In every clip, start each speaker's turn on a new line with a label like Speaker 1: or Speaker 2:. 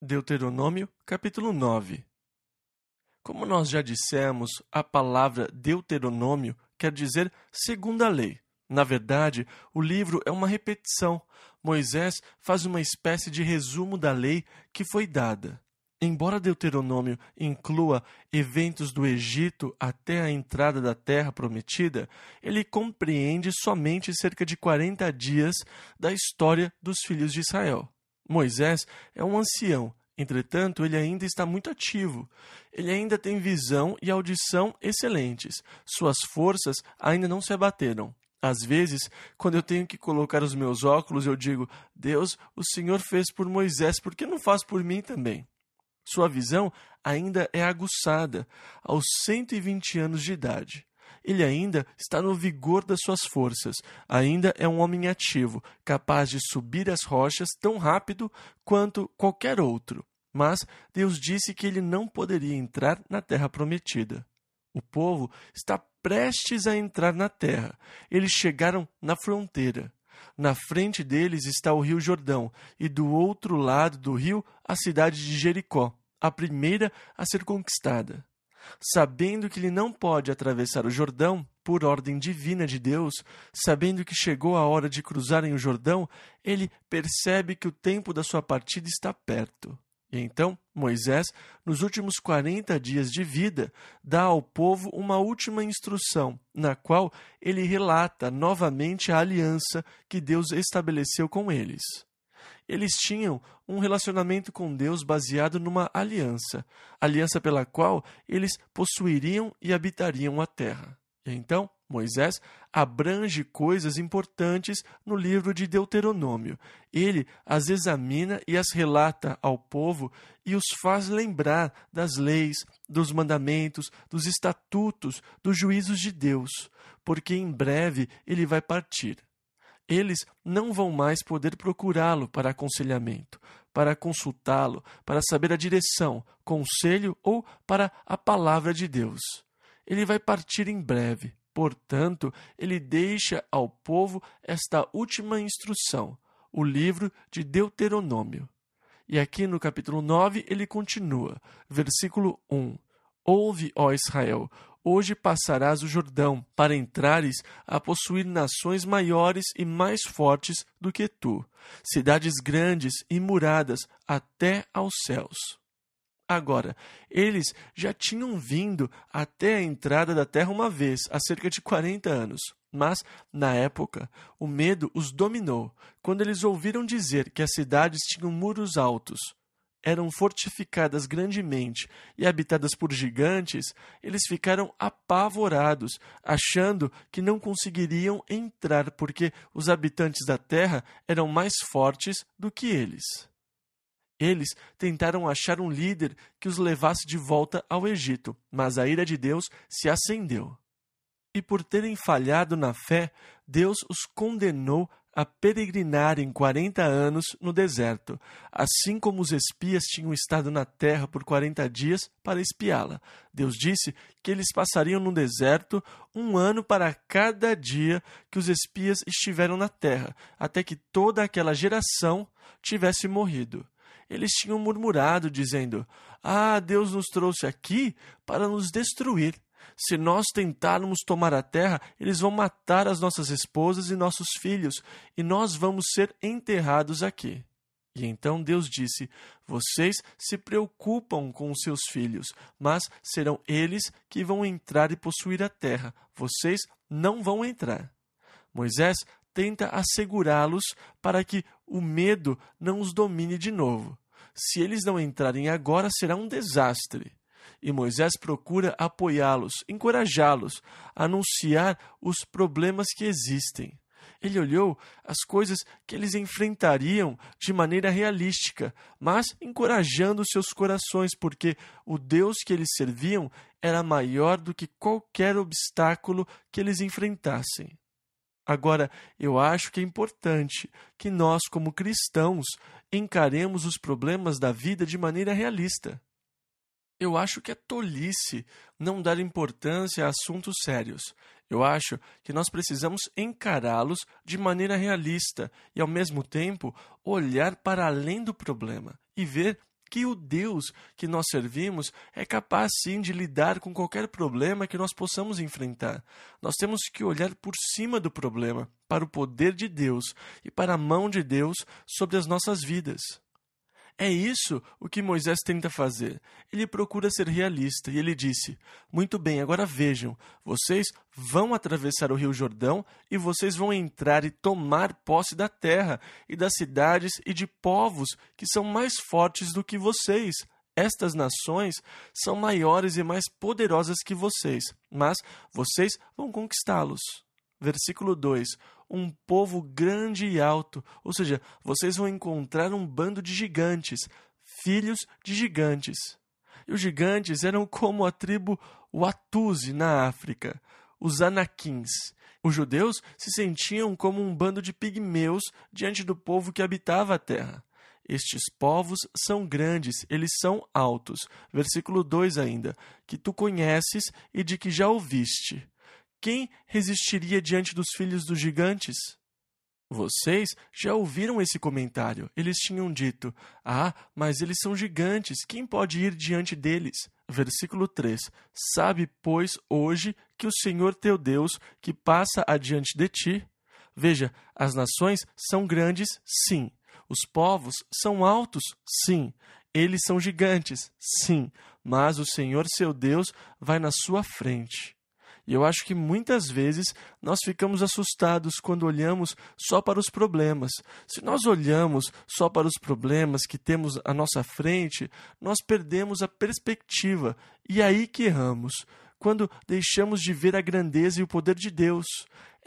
Speaker 1: Deuteronômio, capítulo 9. Como nós já dissemos, a palavra Deuteronômio quer dizer segunda lei. Na verdade, o livro é uma repetição. Moisés faz uma espécie de resumo da lei que foi dada. Embora Deuteronômio inclua eventos do Egito até a entrada da terra prometida, ele compreende somente cerca de 40 dias da história dos filhos de Israel. Moisés é um ancião, entretanto, ele ainda está muito ativo. Ele ainda tem visão e audição excelentes. Suas forças ainda não se abateram. Às vezes, quando eu tenho que colocar os meus óculos, eu digo: Deus, o Senhor fez por Moisés, por que não faz por mim também? Sua visão ainda é aguçada aos 120 anos de idade. Ele ainda está no vigor das suas forças, ainda é um homem ativo, capaz de subir as rochas tão rápido quanto qualquer outro. Mas Deus disse que ele não poderia entrar na terra prometida. O povo está prestes a entrar na terra. Eles chegaram na fronteira. Na frente deles está o rio Jordão, e do outro lado do rio a cidade de Jericó, a primeira a ser conquistada. Sabendo que ele não pode atravessar o Jordão, por ordem divina de Deus, sabendo que chegou a hora de cruzarem o Jordão, ele percebe que o tempo da sua partida está perto. E então, Moisés, nos últimos 40 dias de vida, dá ao povo uma última instrução, na qual ele relata novamente a aliança que Deus estabeleceu com eles. Eles tinham um relacionamento com Deus baseado numa aliança pela qual eles possuiriam e habitariam a terra. E então, Moisés abrange coisas importantes no livro de Deuteronômio. Ele as examina e as relata ao povo e os faz lembrar das leis, dos mandamentos, dos estatutos, dos juízos de Deus, porque em breve ele vai partir. Eles não vão mais poder procurá-lo para aconselhamento, para consultá-lo, para saber a direção, conselho ou para a palavra de Deus. Ele vai partir em breve. Portanto, ele deixa ao povo esta última instrução, o livro de Deuteronômio. E aqui no capítulo 9 ele continua, versículo 1. Ouve, ó Israel, hoje passarás o Jordão, para entrares a possuir nações maiores e mais fortes do que tu, cidades grandes e muradas até aos céus. Agora, eles já tinham vindo até a entrada da terra uma vez, há cerca de 40 anos. Mas, na época, o medo os dominou, quando eles ouviram dizer que as cidades tinham muros altos, eram fortificadas grandemente e habitadas por gigantes, eles ficaram apavorados, achando que não conseguiriam entrar porque os habitantes da terra eram mais fortes do que eles. Eles tentaram achar um líder que os levasse de volta ao Egito, mas a ira de Deus se acendeu. E por terem falhado na fé, Deus os condenou a peregrinarem 40 anos no deserto, assim como os espias tinham estado na terra por 40 dias para espiá-la. Deus disse que eles passariam no deserto 1 ano para cada dia que os espias estiveram na terra, até que toda aquela geração tivesse morrido. Eles tinham murmurado, dizendo: Deus nos trouxe aqui para nos destruir. Se nós tentarmos tomar a terra, eles vão matar as nossas esposas e nossos filhos, e nós vamos ser enterrados aqui. E então Deus disse: Vocês se preocupam com os seus filhos, mas serão eles que vão entrar e possuir a terra. Vocês não vão entrar. Moisés tenta assegurá-los para que o medo não os domine de novo. Se eles não entrarem agora, será um desastre. E Moisés procura apoiá-los, encorajá-los, anunciar os problemas que existem. Ele olhou as coisas que eles enfrentariam de maneira realística, mas encorajando seus corações, porque o Deus que eles serviam era maior do que qualquer obstáculo que eles enfrentassem. Agora, eu acho que é importante que nós, como cristãos, encaremos os problemas da vida de maneira realista. Eu acho que é tolice não dar importância a assuntos sérios. Eu acho que nós precisamos encará-los de maneira realista e, ao mesmo tempo, olhar para além do problema e ver que o Deus que nós servimos é capaz sim de lidar com qualquer problema que nós possamos enfrentar. Nós temos que olhar por cima do problema, para o poder de Deus e para a mão de Deus sobre as nossas vidas. É isso o que Moisés tenta fazer. Ele procura ser realista e ele disse: muito bem, agora vejam, vocês vão atravessar o Rio Jordão e vocês vão entrar e tomar posse da terra e das cidades e de povos que são mais fortes do que vocês. Estas nações são maiores e mais poderosas que vocês, mas vocês vão conquistá-los. Versículo 2. Um povo grande e alto, ou seja, vocês vão encontrar um bando de gigantes, filhos de gigantes. E os gigantes eram como a tribo Watusi na África, os Anaquins. Os judeus se sentiam como um bando de pigmeus diante do povo que habitava a terra. Estes povos são grandes, eles são altos. Versículo 2 ainda, que tu conheces e de que já ouviste. Quem resistiria diante dos filhos dos gigantes? Vocês já ouviram esse comentário. Eles tinham dito: ah, mas eles são gigantes, quem pode ir diante deles? Versículo 3. Sabe, pois, hoje que o Senhor teu Deus, que passa adiante de ti. Veja, as nações são grandes, sim. Os povos são altos, sim. Eles são gigantes, sim. Mas o Senhor seu Deus vai na sua frente. E eu acho que muitas vezes nós ficamos assustados quando olhamos só para os problemas. Se nós olhamos só para os problemas que temos à nossa frente, nós perdemos a perspectiva. E é aí que erramos, quando deixamos de ver a grandeza e o poder de Deus.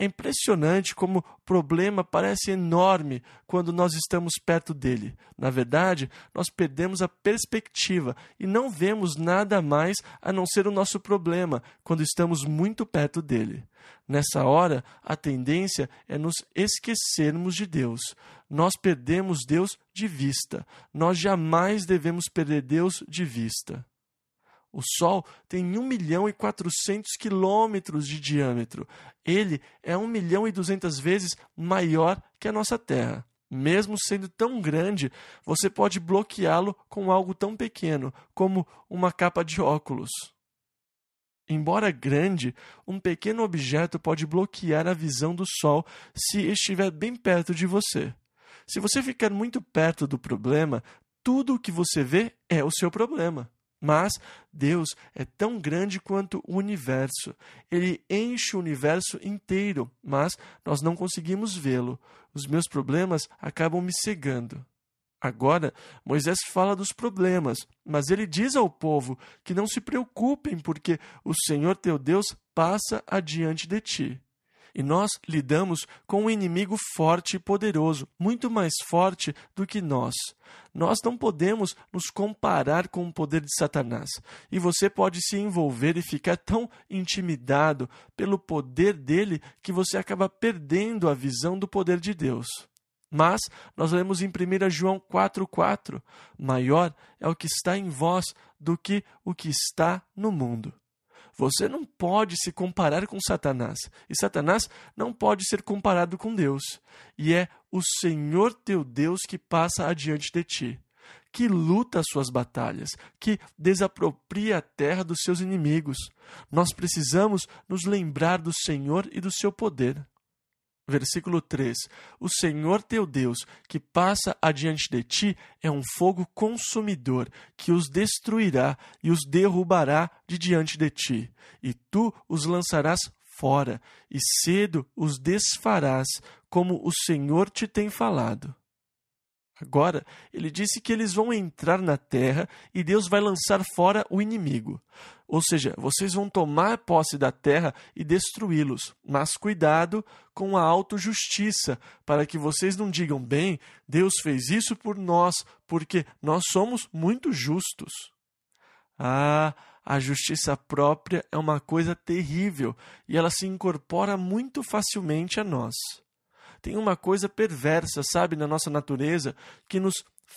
Speaker 1: É impressionante como o problema parece enorme quando nós estamos perto dele. Na verdade, nós perdemos a perspectiva e não vemos nada mais a não ser o nosso problema quando estamos muito perto dele. Nessa hora, a tendência é nos esquecermos de Deus. Nós perdemos Deus de vista. Nós jamais devemos perder Deus de vista. O Sol tem 1.400.000 quilômetros de diâmetro. Ele é 1.200.000 vezes maior que a nossa Terra. Mesmo sendo tão grande, você pode bloqueá-lo com algo tão pequeno como uma capa de óculos. Embora grande, um pequeno objeto pode bloquear a visão do Sol se estiver bem perto de você. Se você ficar muito perto do problema, tudo o que você vê é o seu problema. Mas Deus é tão grande quanto o universo. Ele enche o universo inteiro, mas nós não conseguimos vê-lo. Os meus problemas acabam me cegando. Agora, Moisés fala dos problemas, mas ele diz ao povo que não se preocupem, porque o Senhor teu Deus passa adiante de ti. E nós lidamos com um inimigo forte e poderoso, muito mais forte do que nós. Nós não podemos nos comparar com o poder de Satanás. E você pode se envolver e ficar tão intimidado pelo poder dele que você acaba perdendo a visão do poder de Deus. Mas nós lemos em 1 João 4,4: maior é o que está em vós do que o que está no mundo. Você não pode se comparar com Satanás, e Satanás não pode ser comparado com Deus. E é o Senhor teu Deus que passa adiante de ti, que luta as suas batalhas, que desapropria a terra dos seus inimigos. Nós precisamos nos lembrar do Senhor e do seu poder. Versículo 3. O Senhor teu Deus, que passa adiante de ti, é um fogo consumidor, que os destruirá e os derrubará de diante de ti. E tu os lançarás fora, e cedo os desfarás, como o Senhor te tem falado. Agora, ele disse que eles vão entrar na terra e Deus vai lançar fora o inimigo. Ou seja, vocês vão tomar posse da terra e destruí-los. Mas cuidado com a autojustiça, para que vocês não digam: bem, Deus fez isso por nós, porque nós somos muito justos. A justiça própria é uma coisa terrível e ela se incorpora muito facilmente a nós. Tem uma coisa perversa, sabe, na nossa natureza, que nos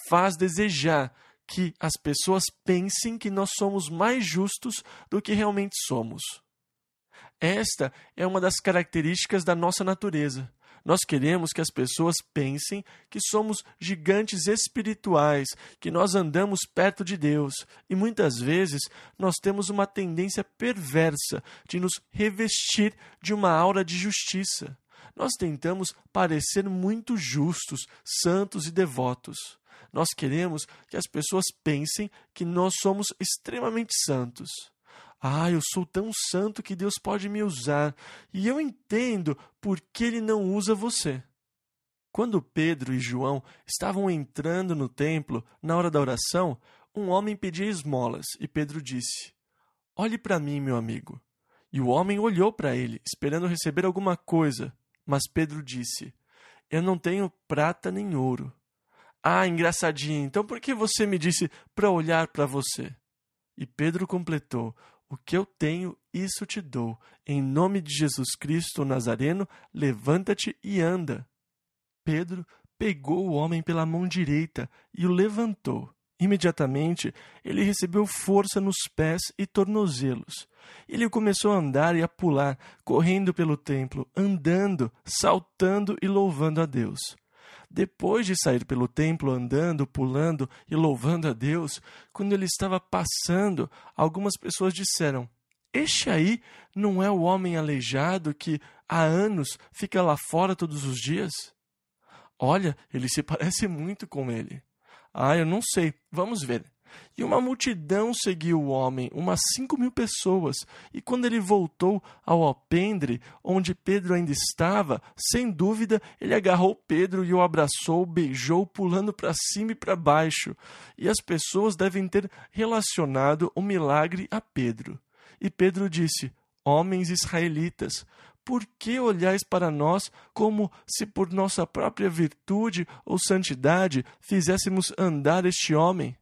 Speaker 1: faz desejar que as pessoas pensem que nós somos mais justos do que realmente somos. Esta é uma das características da nossa natureza. Nós queremos que as pessoas pensem que somos gigantes espirituais, que nós andamos perto de Deus. E muitas vezes nós temos uma tendência perversa de nos revestir de uma aura de justiça. Nós tentamos parecer muito justos, santos e devotos. Nós queremos que as pessoas pensem que nós somos extremamente santos. Eu sou tão santo que Deus pode me usar, e eu entendo por que Ele não usa você. Quando Pedro e João estavam entrando no templo, na hora da oração, um homem pedia esmolas, e Pedro disse: "Olhe para mim, meu amigo." E o homem olhou para ele, esperando receber alguma coisa, mas Pedro disse: "Eu não tenho prata nem ouro." Engraçadinho, então por que você me disse para olhar para você? E Pedro completou: "O que eu tenho, isso te dou. Em nome de Jesus Cristo o Nazareno, levanta-te e anda." Pedro pegou o homem pela mão direita e o levantou. Imediatamente, ele recebeu força nos pés e tornozelos. Ele começou a andar e a pular, correndo pelo templo, andando, saltando e louvando a Deus. Depois de sair pelo templo andando, pulando e louvando a Deus, quando ele estava passando, algumas pessoas disseram: "Este aí não é o homem aleijado que há anos fica lá fora todos os dias? Olha, ele se parece muito com ele." Eu não sei, vamos ver. E uma multidão seguiu o homem, umas 5.000 pessoas. E quando ele voltou ao alpendre, onde Pedro ainda estava, sem dúvida, ele agarrou Pedro e o abraçou, beijou, pulando para cima e para baixo. E as pessoas devem ter relacionado o milagre a Pedro. E Pedro disse: "Homens israelitas, por que olhais para nós como se por nossa própria virtude ou santidade fizéssemos andar este homem?"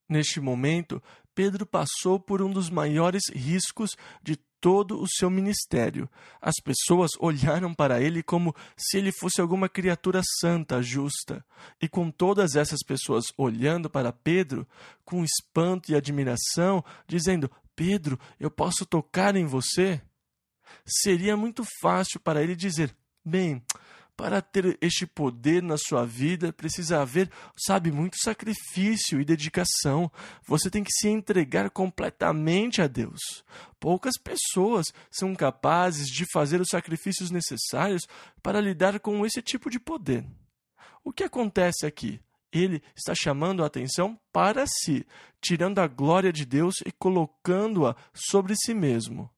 Speaker 1: Neste momento, Pedro passou por um dos maiores riscos de todo o seu ministério. As pessoas olharam para ele como se ele fosse alguma criatura santa, justa. E com todas essas pessoas olhando para Pedro, com espanto e admiração, dizendo: "Pedro, eu posso tocar em você?" Seria muito fácil para ele dizer: "Bem, para ter este poder na sua vida, precisa haver, muito sacrifício e dedicação. Você tem que se entregar completamente a Deus. Poucas pessoas são capazes de fazer os sacrifícios necessários para lidar com esse tipo de poder." O que acontece aqui? Ele está chamando a atenção para si, tirando a glória de Deus e colocando-a sobre si mesmo.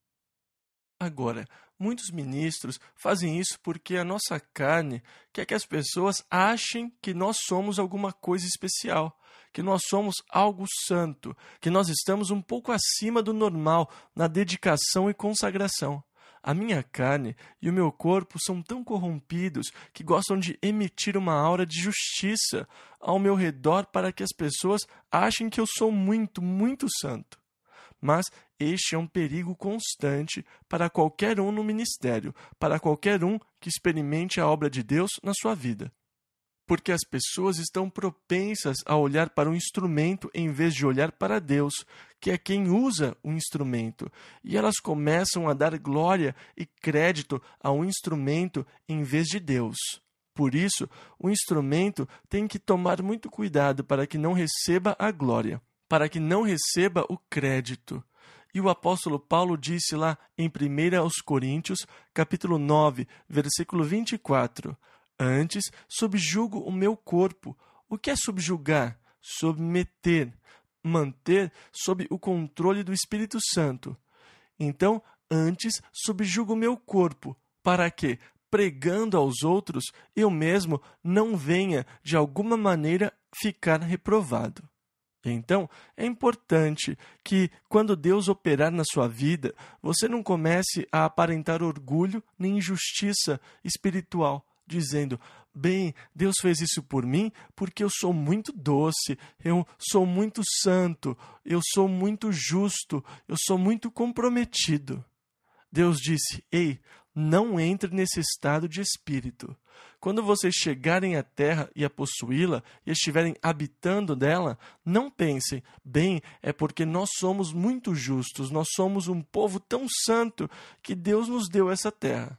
Speaker 1: Agora, muitos ministros fazem isso porque a nossa carne quer que as pessoas achem que nós somos alguma coisa especial, que nós somos algo santo, que nós estamos um pouco acima do normal na dedicação e consagração. A minha carne e o meu corpo são tão corrompidos que gostam de emitir uma aura de justiça ao meu redor para que as pessoas achem que eu sou muito, muito santo. Mas este é um perigo constante para qualquer um no ministério, para qualquer um que experimente a obra de Deus na sua vida. Porque as pessoas estão propensas a olhar para um instrumento em vez de olhar para Deus, que é quem usa o instrumento, e elas começam a dar glória e crédito ao instrumento em vez de Deus. Por isso, o instrumento tem que tomar muito cuidado para que não receba a glória, para que não receba o crédito. E o apóstolo Paulo disse lá em 1 Coríntios, capítulo 9, versículo 24, "Antes subjugo o meu corpo." O que é subjugar? Submeter, manter sob o controle do Espírito Santo. Então, antes subjugo o meu corpo, para que, pregando aos outros, eu mesmo não venha, de alguma maneira, ficar reprovado. Então, é importante que, quando Deus operar na sua vida, você não comece a aparentar orgulho nem injustiça espiritual, dizendo: "Bem, Deus fez isso por mim porque eu sou muito doce, eu sou muito santo, eu sou muito justo, eu sou muito comprometido." Deus disse: "Ei, não entre nesse estado de espírito. Quando vocês chegarem à terra e a possuí-la e estiverem habitando dela, não pensem: bem, é porque nós somos muito justos, nós somos um povo tão santo que Deus nos deu essa terra."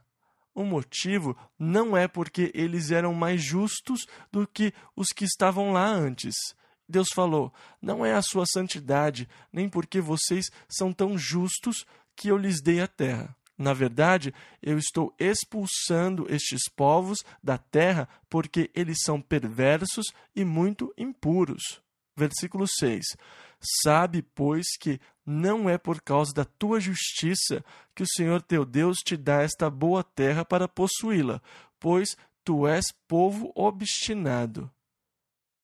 Speaker 1: O motivo não é porque eles eram mais justos do que os que estavam lá antes. Deus falou: não é a sua santidade, nem porque vocês são tão justos que eu lhes dei a terra. Na verdade, eu estou expulsando estes povos da terra porque eles são perversos e muito impuros. Versículo 6. Sabe, pois, que não é por causa da tua justiça que o Senhor teu Deus te dá esta boa terra para possuí-la, pois tu és povo obstinado.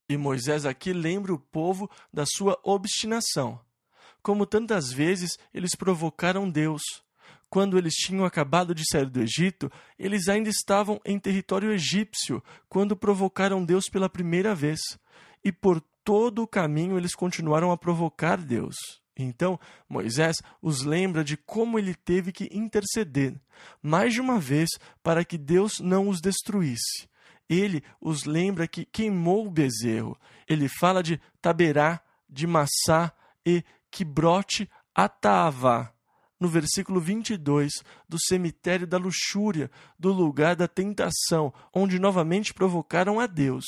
Speaker 1: E Moisés aqui lembra o povo da sua obstinação. Como tantas vezes eles provocaram Deus. Quando eles tinham acabado de sair do Egito, eles ainda estavam em território egípcio quando provocaram Deus pela primeira vez. E por todo o caminho eles continuaram a provocar Deus. Então, Moisés os lembra de como ele teve que interceder, mais de uma vez, para que Deus não os destruísse. Ele os lembra que queimou o bezerro. Ele fala de Taberá, de Massá e Quibrote Ataavá. No versículo 22, do cemitério da luxúria, do lugar da tentação, onde novamente provocaram a Deus,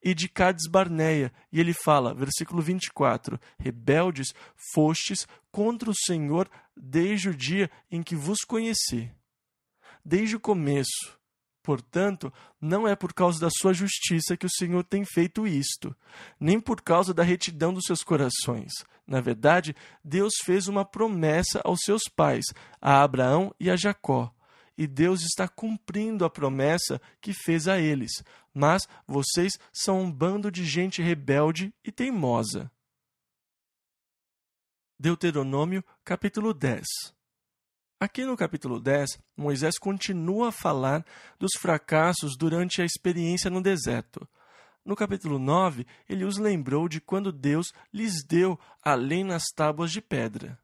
Speaker 1: e de Cades Barneia, e ele fala, versículo 24, rebeldes fostes contra o Senhor desde o dia em que vos conheci. Desde o começo. Portanto, não é por causa da sua justiça que o Senhor tem feito isto, nem por causa da retidão dos seus corações. Na verdade, Deus fez uma promessa aos seus pais, a Abraão e a Jacó. E Deus está cumprindo a promessa que fez a eles. Mas vocês são um bando de gente rebelde e teimosa. Deuteronômio, capítulo 10. Aqui no capítulo 10, Moisés continua a falar dos fracassos durante a experiência no deserto. No capítulo 9, ele os lembrou de quando Deus lhes deu a lei nas tábuas de pedra.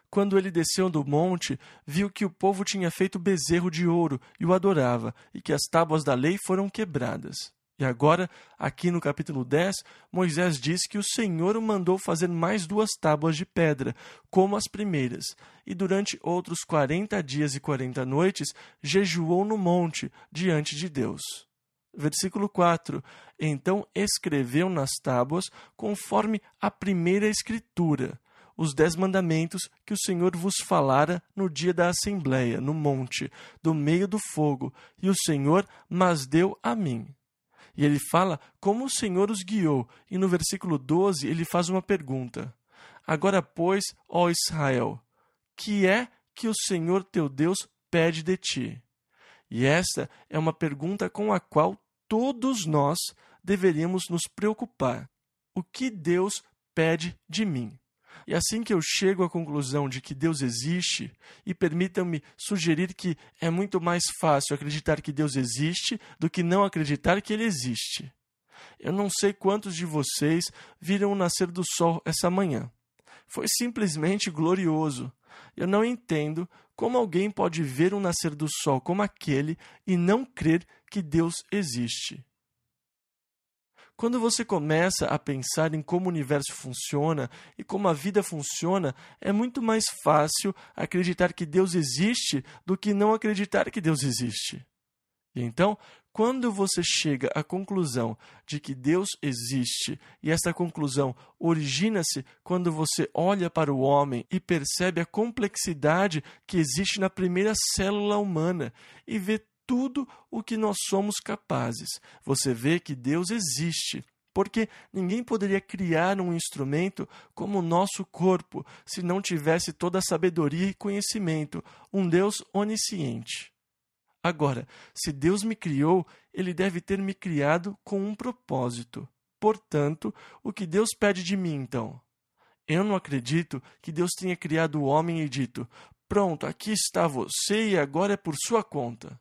Speaker 1: Quando ele desceu do monte, viu que o povo tinha feito bezerro de ouro e o adorava, e que as tábuas da lei foram quebradas. E agora, aqui no capítulo 10, Moisés diz que o Senhor o mandou fazer mais 2 tábuas de pedra, como as primeiras, e durante outros 40 dias e 40 noites jejuou no monte, diante de Deus. Versículo 4. Então escreveu nas tábuas, conforme a primeira escritura, os 10 mandamentos que o Senhor vos falara no dia da assembleia, no monte, do meio do fogo, e o Senhor mas deu a mim. E ele fala como o Senhor os guiou, e no versículo 12 ele faz uma pergunta. Agora, pois, ó Israel, que é que o Senhor teu Deus pede de ti? E esta é uma pergunta com a qual todos nós deveríamos nos preocupar. O que Deus pede de mim? E assim que eu chego à conclusão de que Deus existe, e permitam-me sugerir que é muito mais fácil acreditar que Deus existe do que não acreditar que Ele existe. Eu não sei quantos de vocês viram o nascer do sol essa manhã. Foi simplesmente glorioso. Eu não entendo como alguém pode ver um nascer do sol como aquele e não crer que Deus existe. Quando você começa a pensar em como o universo funciona e como a vida funciona, é muito mais fácil acreditar que Deus existe do que não acreditar que Deus existe. E então, quando você chega à conclusão de que Deus existe, e esta conclusão origina-se quando você olha para o homem e percebe a complexidade que existe na primeira célula humana e vê tudo o que nós somos capazes. Você vê que Deus existe, porque ninguém poderia criar um instrumento como o nosso corpo se não tivesse toda a sabedoria e conhecimento, um Deus onisciente. Agora, se Deus me criou, Ele deve ter me criado com um propósito. Portanto, o que Deus pede de mim, então? Eu não acredito que Deus tenha criado o homem e dito, pronto, aqui está você e agora é por sua conta.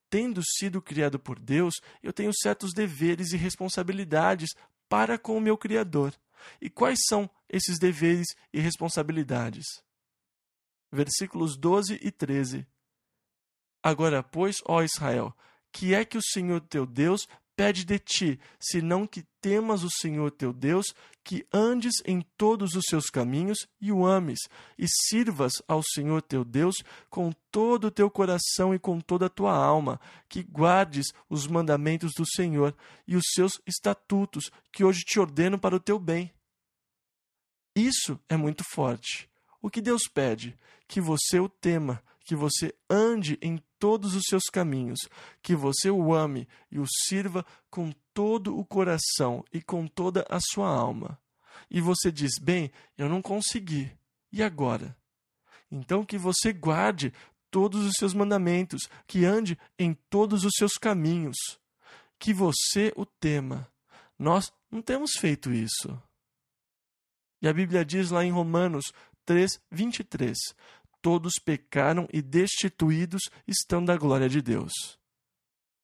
Speaker 1: Tendo sido criado por Deus, eu tenho certos deveres e responsabilidades para com o meu Criador. E quais são esses deveres e responsabilidades? Versículos 12 e 13. Agora, pois, ó Israel, que é que o Senhor teu Deus pede de ti, senão que temas o Senhor teu Deus, que andes em todos os seus caminhos e o ames, e sirvas ao Senhor teu Deus com todo o teu coração e com toda a tua alma, que guardes os mandamentos do Senhor e os seus estatutos, que hoje te ordeno para o teu bem. Isso é muito forte. O que Deus pede? Que você o tema, que você ande em todos os seus caminhos, que você o ame e o sirva com todo o coração e com toda a sua alma. E você diz, bem, eu não consegui. E agora? Então que você guarde todos os seus mandamentos, que ande em todos os seus caminhos, que você o tema. Nós não temos feito isso. E a Bíblia diz lá em Romanos 3:23, todos pecaram e destituídos estão da glória de Deus.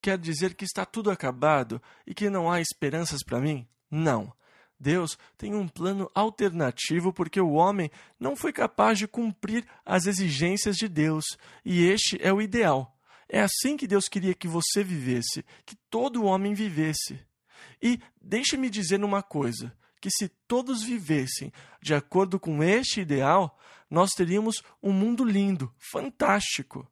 Speaker 1: Quer dizer que está tudo acabado e que não há esperanças para mim? Não. Deus tem um plano alternativo porque o homem não foi capaz de cumprir as exigências de Deus, e este é o ideal. É assim que Deus queria que você vivesse, que todo homem vivesse. E deixe-me dizer uma coisa, que se todos vivessem de acordo com este ideal, nós teríamos um mundo lindo, fantástico.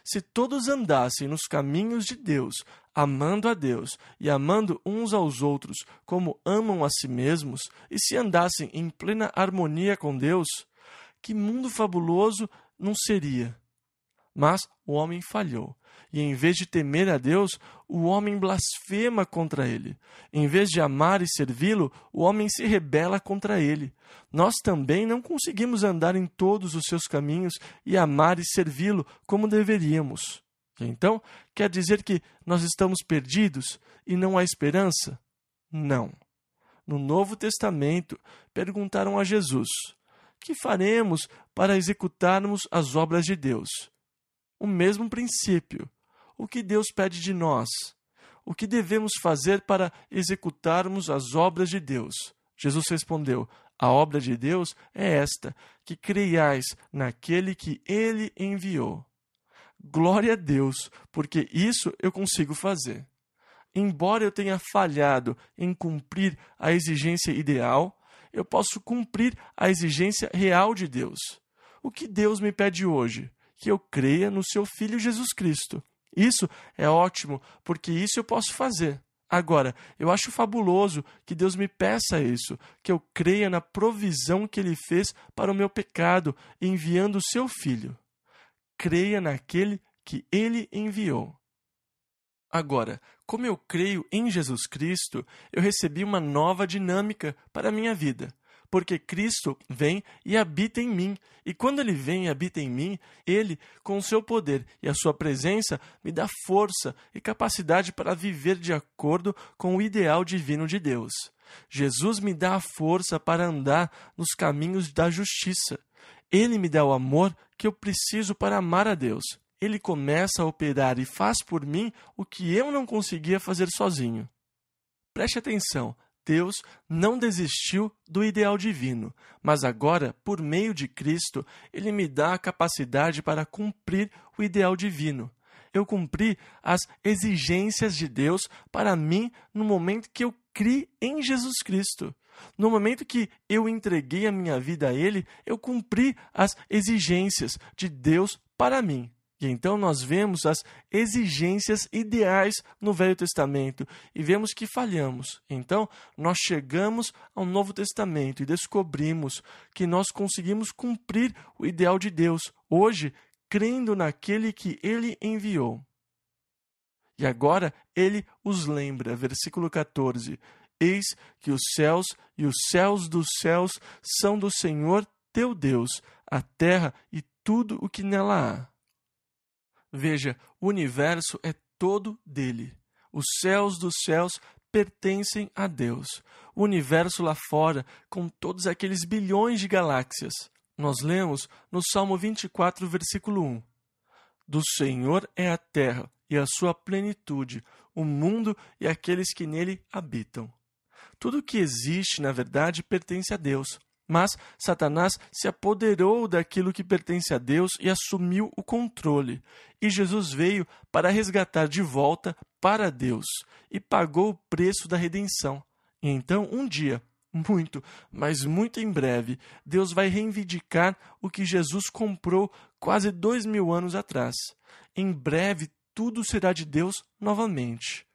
Speaker 1: Se todos andassem nos caminhos de Deus, amando a Deus e amando uns aos outros como amam a si mesmos, e se andassem em plena harmonia com Deus, que mundo fabuloso não seria? Mas o homem falhou. E em vez de temer a Deus, o homem blasfema contra ele. Em vez de amar e servi-lo, o homem se rebela contra ele. Nós também não conseguimos andar em todos os seus caminhos e amar e servi-lo como deveríamos. Então, quer dizer que nós estamos perdidos e não há esperança? Não. No Novo Testamento, perguntaram a Jesus: que faremos para executarmos as obras de Deus? O mesmo princípio. O que Deus pede de nós? O que devemos fazer para executarmos as obras de Deus? Jesus respondeu: a obra de Deus é esta, que creiais naquele que Ele enviou. Glória a Deus, porque isso eu consigo fazer. Embora eu tenha falhado em cumprir a exigência ideal, eu posso cumprir a exigência real de Deus. O que Deus me pede hoje? Que eu creia no seu Filho Jesus Cristo. Isso é ótimo, porque isso eu posso fazer. Agora, eu acho fabuloso que Deus me peça isso, que eu creia na provisão que Ele fez para o meu pecado, enviando o seu Filho. Creia naquele que Ele enviou. Agora, como eu creio em Jesus Cristo, eu recebi uma nova dinâmica para a minha vida. Porque Cristo vem e habita em mim. E quando Ele vem e habita em mim, Ele, com o seu poder e a sua presença, me dá força e capacidade para viver de acordo com o ideal divino de Deus. Jesus me dá a força para andar nos caminhos da justiça. Ele me dá o amor que eu preciso para amar a Deus. Ele começa a operar e faz por mim o que eu não conseguia fazer sozinho. Preste atenção. Deus não desistiu do ideal divino, mas agora, por meio de Cristo, Ele me dá a capacidade para cumprir o ideal divino. Eu cumpri as exigências de Deus para mim no momento que eu criei em Jesus Cristo. No momento que eu entreguei a minha vida a Ele, eu cumpri as exigências de Deus para mim. E então nós vemos as exigências ideais no Velho Testamento e vemos que falhamos. Então nós chegamos ao Novo Testamento e descobrimos que nós conseguimos cumprir o ideal de Deus, hoje, crendo naquele que Ele enviou. E agora Ele os lembra, versículo 14, eis que os céus e os céus dos céus são do Senhor teu Deus, a terra e tudo o que nela há. Veja, o universo é todo dele. Os céus dos céus pertencem a Deus. O universo lá fora, com todos aqueles bilhões de galáxias. Nós lemos no Salmo 24, versículo 1. Do Senhor é a terra e a sua plenitude, o mundo e aqueles que nele habitam. Tudo que existe, na verdade, pertence a Deus. Mas Satanás se apoderou daquilo que pertence a Deus e assumiu o controle. E Jesus veio para resgatar de volta para Deus e pagou o preço da redenção. E então, um dia, muito, mas muito em breve, Deus vai reivindicar o que Jesus comprou quase 2000 anos atrás. Em breve, tudo será de Deus novamente.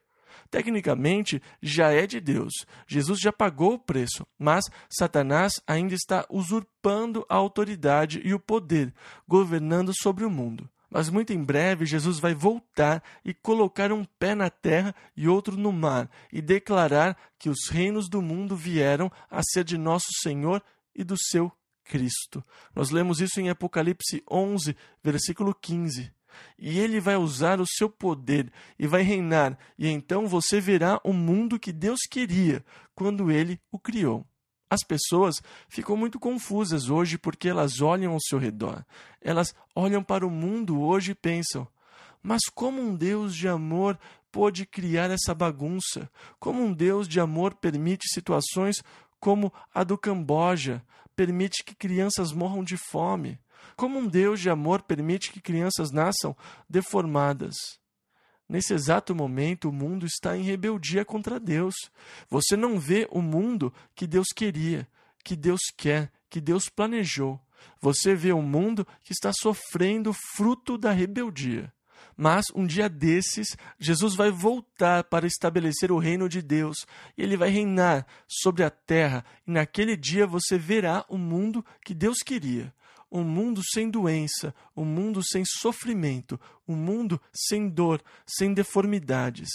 Speaker 1: Tecnicamente, já é de Deus. Jesus já pagou o preço, mas Satanás ainda está usurpando a autoridade e o poder, governando sobre o mundo. Mas muito em breve, Jesus vai voltar e colocar um pé na terra e outro no mar, e declarar que os reinos do mundo vieram a ser de nosso Senhor e do seu Cristo. Nós lemos isso em Apocalipse 11, versículo 15. E ele vai usar o seu poder e vai reinar, e então você verá o mundo que Deus queria quando ele o criou. As pessoas ficam muito confusas hoje porque elas olham ao seu redor. Elas olham para o mundo hoje e pensam: mas como um Deus de amor pôde criar essa bagunça? Como um Deus de amor permite situações como a do Camboja, permite que crianças morram de fome? Como um Deus de amor permite que crianças nasçam deformadas? Nesse exato momento, o mundo está em rebeldia contra Deus. Você não vê o mundo que Deus queria, que Deus quer, que Deus planejou. Você vê um mundo que está sofrendo fruto da rebeldia. Mas um dia desses, Jesus vai voltar para estabelecer o reino de Deus, e ele vai reinar sobre a terra, e naquele dia você verá o mundo que Deus queria. Um mundo sem doença, um mundo sem sofrimento, um mundo sem dor, sem deformidades.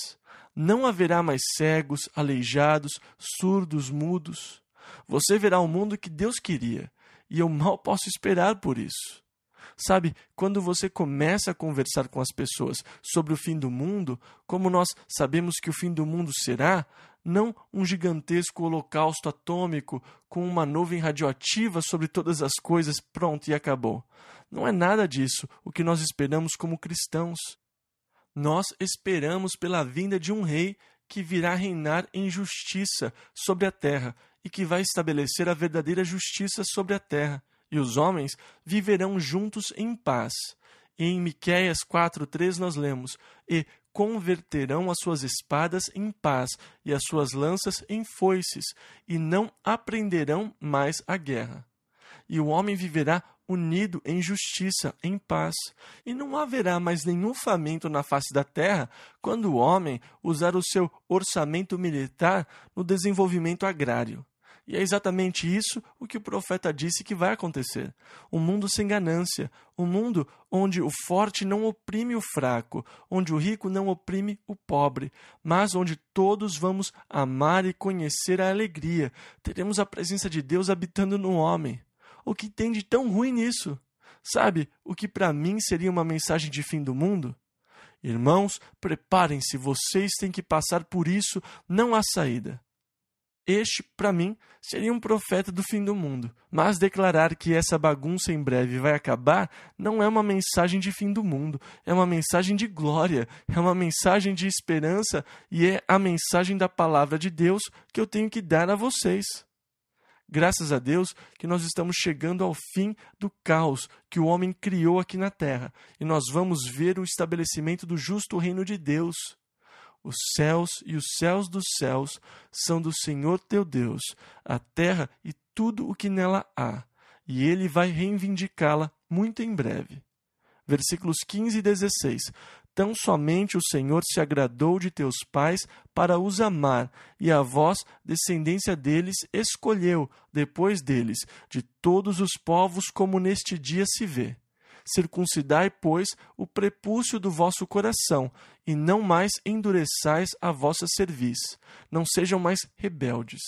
Speaker 1: Não haverá mais cegos, aleijados, surdos, mudos. Você verá o mundo que Deus queria, e eu mal posso esperar por isso. Sabe, quando você começa a conversar com as pessoas sobre o fim do mundo, como nós sabemos que o fim do mundo será, não um gigantesco holocausto atômico com uma nuvem radioativa sobre todas as coisas, pronto, e acabou. Não é nada disso o que nós esperamos como cristãos. Nós esperamos pela vinda de um rei que virá reinar em justiça sobre a terra e que vai estabelecer a verdadeira justiça sobre a terra. E os homens viverão juntos em paz. E em Miqueias 4:3 nós lemos: e converterão as suas espadas em paz e as suas lanças em foices, e não aprenderão mais a guerra. E o homem viverá unido em justiça, em paz, e não haverá mais nenhum faminto na face da terra quando o homem usar o seu orçamento militar no desenvolvimento agrário. E é exatamente isso o que o profeta disse que vai acontecer. Um mundo sem ganância, um mundo onde o forte não oprime o fraco, onde o rico não oprime o pobre, mas onde todos vamos amar e conhecer a alegria. Teremos a presença de Deus habitando no homem. O que tem de tão ruim nisso? Sabe o que para mim seria uma mensagem de fim do mundo? Irmãos, preparem-se, vocês têm que passar por isso, não há saída. Este, para mim, seria um profeta do fim do mundo. Mas declarar que essa bagunça em breve vai acabar não é uma mensagem de fim do mundo. É uma mensagem de glória, é uma mensagem de esperança e é a mensagem da palavra de Deus que eu tenho que dar a vocês. Graças a Deus que nós estamos chegando ao fim do caos que o homem criou aqui na terra. E nós vamos ver o estabelecimento do justo reino de Deus. Os céus e os céus dos céus são do Senhor teu Deus, a terra e tudo o que nela há, e ele vai reivindicá-la muito em breve. Versículos 15 e 16. Tão somente o Senhor se agradou de teus pais para os amar, e a vós, descendência deles, escolheu, depois deles, de todos os povos como neste dia se vê. Circuncidai, pois, o prepúcio do vosso coração, e não mais endureçais a vossa cerviz. Não sejam mais rebeldes.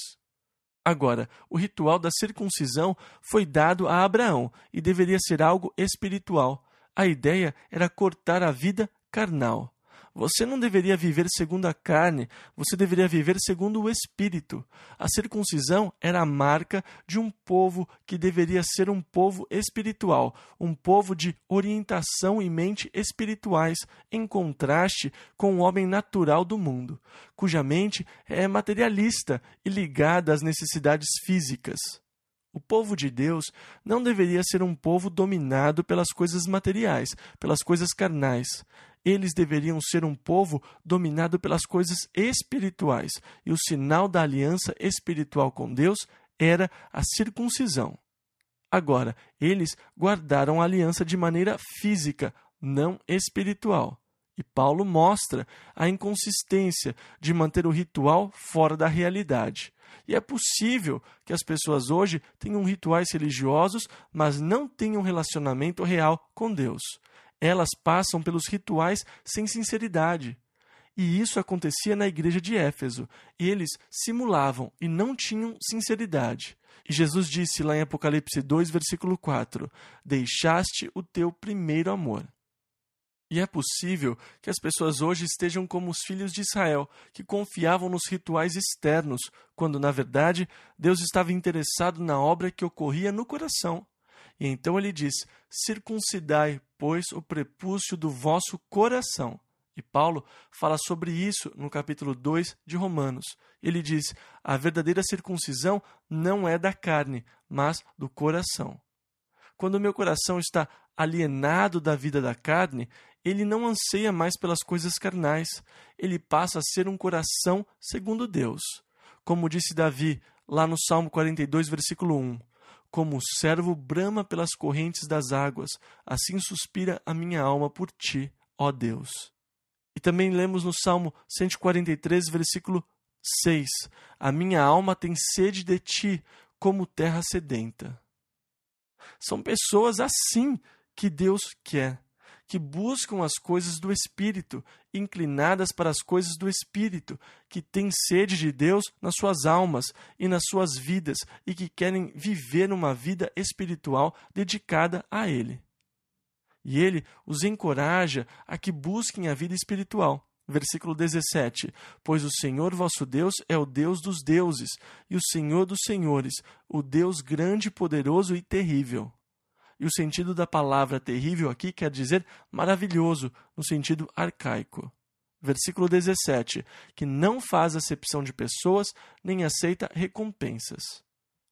Speaker 1: Agora, o ritual da circuncisão foi dado a Abraão e deveria ser algo espiritual. A ideia era cortar a vida carnal. Você não deveria viver segundo a carne, você deveria viver segundo o Espírito. A circuncisão era a marca de um povo que deveria ser um povo espiritual, um povo de orientação e mente espirituais, em contraste com o homem natural do mundo, cuja mente é materialista e ligada às necessidades físicas. O povo de Deus não deveria ser um povo dominado pelas coisas materiais, pelas coisas carnais. Eles deveriam ser um povo dominado pelas coisas espirituais, e o sinal da aliança espiritual com Deus era a circuncisão. Agora, eles guardaram a aliança de maneira física, não espiritual. E Paulo mostra a inconsistência de manter o ritual fora da realidade. E é possível que as pessoas hoje tenham rituais religiosos, mas não tenham relacionamento real com Deus. Elas passam pelos rituais sem sinceridade. E isso acontecia na igreja de Éfeso. Eles simulavam e não tinham sinceridade. E Jesus disse lá em Apocalipse 2, versículo 4, deixaste o teu primeiro amor. E é possível que as pessoas hoje estejam como os filhos de Israel, que confiavam nos rituais externos, quando, na verdade, Deus estava interessado na obra que ocorria no coração. E então ele diz, circuncidai, pois, o prepúcio do vosso coração. E Paulo fala sobre isso no capítulo 2 de Romanos. Ele diz, a verdadeira circuncisão não é da carne, mas do coração. Quando o meu coração está alienado da vida da carne, ele não anseia mais pelas coisas carnais. Ele passa a ser um coração segundo Deus. Como disse Davi, lá no Salmo 42, versículo 1. Como o servo brama pelas correntes das águas, assim suspira a minha alma por ti, ó Deus. E também lemos no Salmo 143, versículo 6. A minha alma tem sede de ti, como terra sedenta. São pessoas assim que Deus quer, que buscam as coisas do Espírito, inclinadas para as coisas do Espírito, que têm sede de Deus nas suas almas e nas suas vidas e que querem viver uma vida espiritual dedicada a Ele. E Ele os encoraja a que busquem a vida espiritual. Versículo 17. Pois o Senhor vosso Deus é o Deus dos deuses e o Senhor dos senhores, o Deus grande, poderoso e terrível. E o sentido da palavra terrível aqui quer dizer maravilhoso, no sentido arcaico. Versículo 17. Que não faz acepção de pessoas, nem aceita recompensas.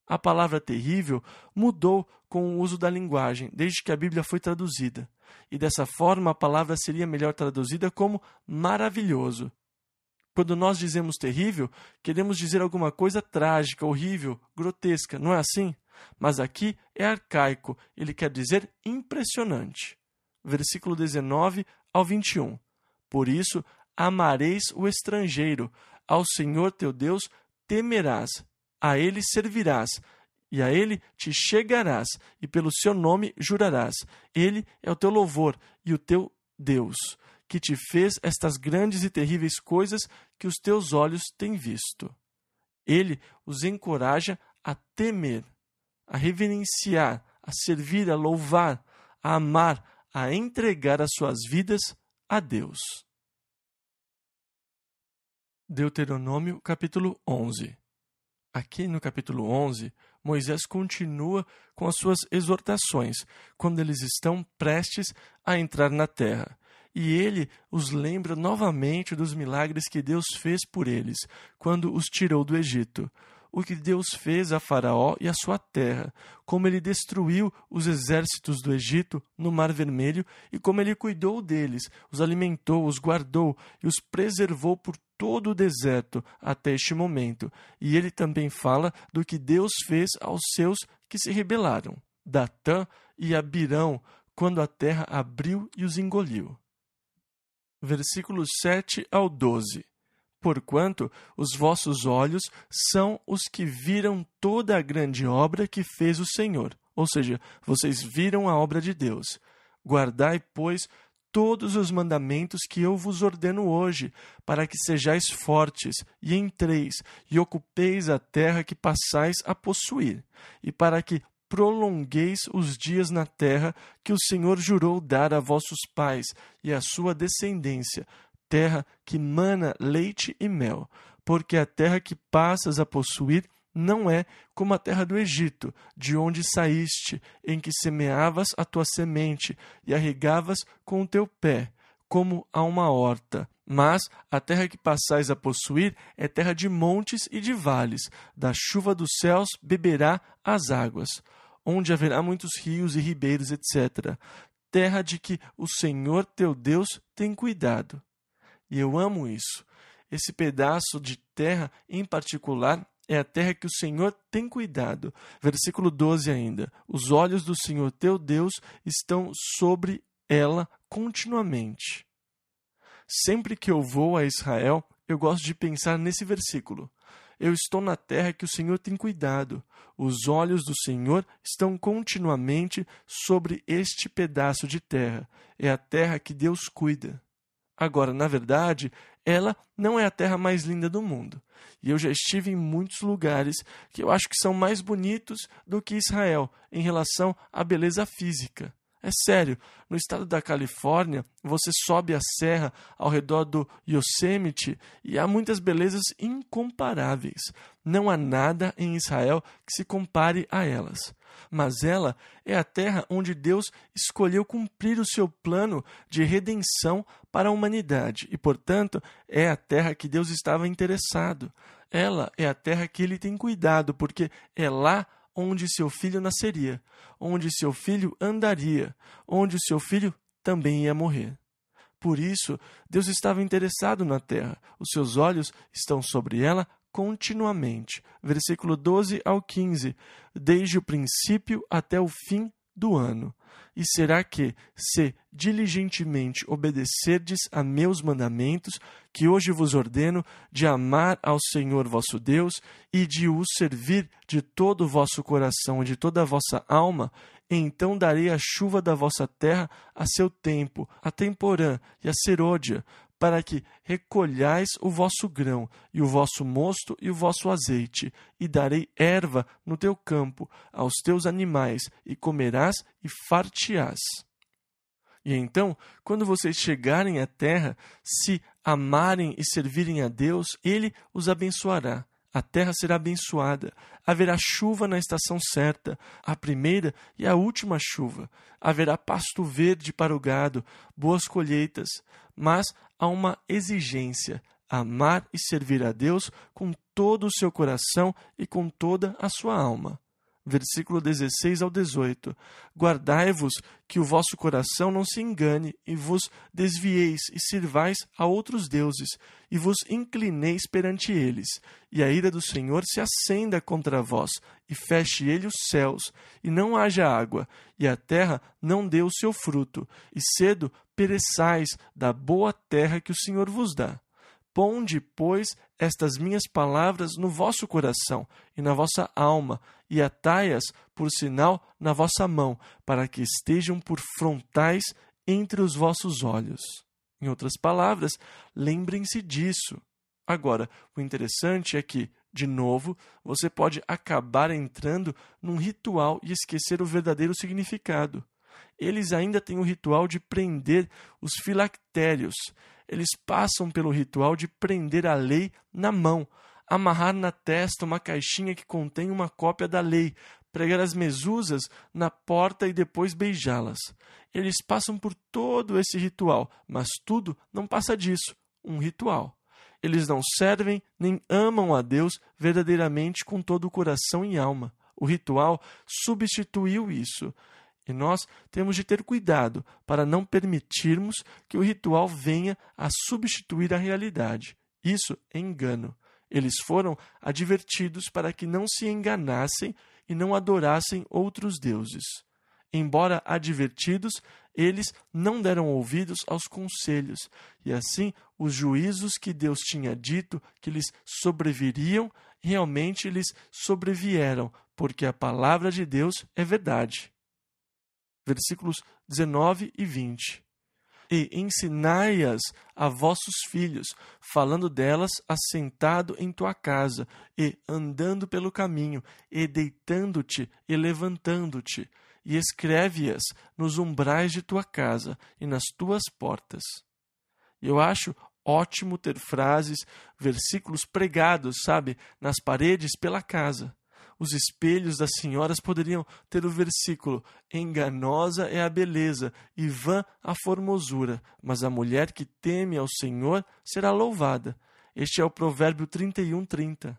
Speaker 1: A palavra terrível mudou com o uso da linguagem, desde que a Bíblia foi traduzida. E dessa forma a palavra seria melhor traduzida como maravilhoso. Quando nós dizemos terrível, queremos dizer alguma coisa trágica, horrível, grotesca, não é assim? Mas aqui é arcaico, ele quer dizer impressionante. Versículo 19 ao 21. Por isso, amareis o estrangeiro, ao Senhor teu Deus temerás, a ele servirás, e a ele te chegarás, e pelo seu nome jurarás. Ele é o teu louvor e o teu Deus, que te fez estas grandes e terríveis coisas que os teus olhos têm visto. Ele os encoraja a temer, a reverenciar, a servir, a louvar, a amar, a entregar as suas vidas a Deus. Deuteronômio, capítulo 11. Aqui no capítulo 11, Moisés continua com as suas exortações, quando eles estão prestes a entrar na terra. E ele os lembra novamente dos milagres que Deus fez por eles, quando os tirou do Egito. O que Deus fez a Faraó e a sua terra, como ele destruiu os exércitos do Egito no Mar Vermelho e como ele cuidou deles, os alimentou, os guardou e os preservou por todo o deserto até este momento. E ele também fala do que Deus fez aos seus que se rebelaram, Datã e Abirão, quando a terra abriu e os engoliu. Versículos 7 ao 12. Porquanto os vossos olhos são os que viram toda a grande obra que fez o Senhor. Ou seja, vocês viram a obra de Deus. Guardai, pois, todos os mandamentos que eu vos ordeno hoje, para que sejais fortes, e entreis, e ocupeis a terra que passais a possuir, e para que prolongueis os dias na terra que o Senhor jurou dar a vossos pais e à sua descendência, terra que mana leite e mel, porque a terra que passas a possuir não é como a terra do Egito, de onde saíste, em que semeavas a tua semente e a regavas com o teu pé, como a uma horta, Mas a terra que passais a possuir é terra de montes e de vales, da chuva dos céus beberá as águas, onde haverá muitos rios e ribeiros, etc. Terra de que o Senhor teu Deus tem cuidado. E eu amo isso. Esse pedaço de terra, em particular, é a terra que o Senhor tem cuidado. Versículo 12 ainda. Os olhos do Senhor teu Deus estão sobre ela continuamente. Sempre que eu vou a Israel, eu gosto de pensar nesse versículo. Eu estou na terra que o Senhor tem cuidado. Os olhos do Senhor estão continuamente sobre este pedaço de terra. É a terra que Deus cuida. Agora, na verdade, ela não é a terra mais linda do mundo. E eu já estive em muitos lugares que eu acho que são mais bonitos do que Israel em relação à beleza física. É sério, no estado da Califórnia, você sobe a serra ao redor do Yosemite e há muitas belezas incomparáveis. Não há nada em Israel que se compare a elas. Mas ela é a terra onde Deus escolheu cumprir o seu plano de redenção para a humanidade e, portanto, é a terra que Deus estava interessado. Ela é a terra que Ele tem cuidado, porque é lá onde seu filho nasceria, onde seu filho andaria, onde o seu filho também ia morrer. Por isso, Deus estava interessado na terra. Os seus olhos estão sobre ela continuamente. Versículo 12 ao 15. Desde o princípio até o fim do ano. E será que, se diligentemente obedecerdes a meus mandamentos, que hoje vos ordeno, de amar ao Senhor vosso Deus e de o servir de todo o vosso coração e de toda a vossa alma, então darei a chuva da vossa terra a seu tempo, a temporã e a serôdia, para que recolhais o vosso grão, e o vosso mosto e o vosso azeite, e darei erva no teu campo aos teus animais, e comerás e farteás. E então, quando vocês chegarem à terra, se amarem e servirem a Deus, Ele os abençoará. A terra será abençoada. Haverá chuva na estação certa, a primeira e a última chuva. Haverá pasto verde para o gado, boas colheitas. Mas há uma exigência: amar e servir a Deus com todo o seu coração e com toda a sua alma. Versículo 16 ao 18. Guardai-vos que o vosso coração não se engane, e vos desvieis, e sirvais a outros deuses, e vos inclineis perante eles, e a ira do Senhor se acenda contra vós, e feche ele os céus, e não haja água, e a terra não dê o seu fruto, e cedo pereçais da boa terra que o Senhor vos dá. Ponde, pois, estas minhas palavras no vosso coração e na vossa alma, e atai-as por sinal na vossa mão, para que estejam por frontais entre os vossos olhos. Em outras palavras, lembrem-se disso. Agora, o interessante é que, de novo, você pode acabar entrando num ritual e esquecer o verdadeiro significado. Eles ainda têm o ritual de prender os filactérios. Eles passam pelo ritual de prender a lei na mão, amarrar na testa uma caixinha que contém uma cópia da lei, pregar as mezuzas na porta e depois beijá-las. Eles passam por todo esse ritual, mas tudo não passa disso, um ritual. Eles não servem nem amam a Deus verdadeiramente com todo o coração e alma. O ritual substituiu isso. E nós temos de ter cuidado para não permitirmos que o ritual venha a substituir a realidade. Isso é engano. Eles foram advertidos para que não se enganassem e não adorassem outros deuses. Embora advertidos, eles não deram ouvidos aos conselhos, e assim os juízos que Deus tinha dito que lhes sobreviriam, realmente lhes sobrevieram, porque a palavra de Deus é verdade. Versículos 19 e 20. E ensinai-as a vossos filhos, falando delas assentado em tua casa, e andando pelo caminho, e deitando-te e levantando-te, e escreve-as nos umbrais de tua casa e nas tuas portas. Eu acho ótimo ter frases, versículos pregados, nas paredes pela casa. Os espelhos das senhoras poderiam ter o versículo: enganosa é a beleza e vã a formosura, mas a mulher que teme ao Senhor será louvada. Este é o Provérbio 31:30.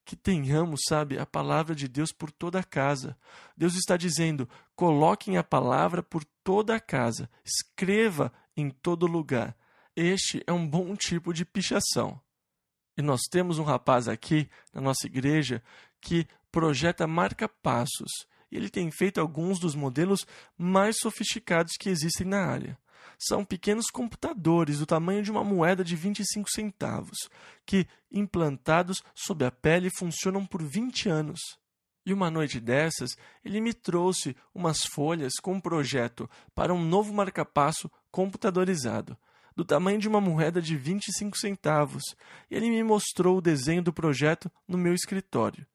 Speaker 1: Que tenhamos, a palavra de Deus por toda a casa. Deus está dizendo: coloquem a palavra por toda a casa, escreva em todo lugar. Este é um bom tipo de pichação. E nós temos um rapaz aqui na nossa igreja que projeta marca-passos. E ele tem feito alguns dos modelos mais sofisticados que existem na área. São pequenos computadores do tamanho de uma moeda de 25 centavos, que, implantados sob a pele, funcionam por 20 anos. E uma noite dessas, ele me trouxe umas folhas com um projeto para um novo marca-passo computadorizado, do tamanho de uma moeda de 25 centavos, e ele me mostrou o desenho do projeto no meu escritório.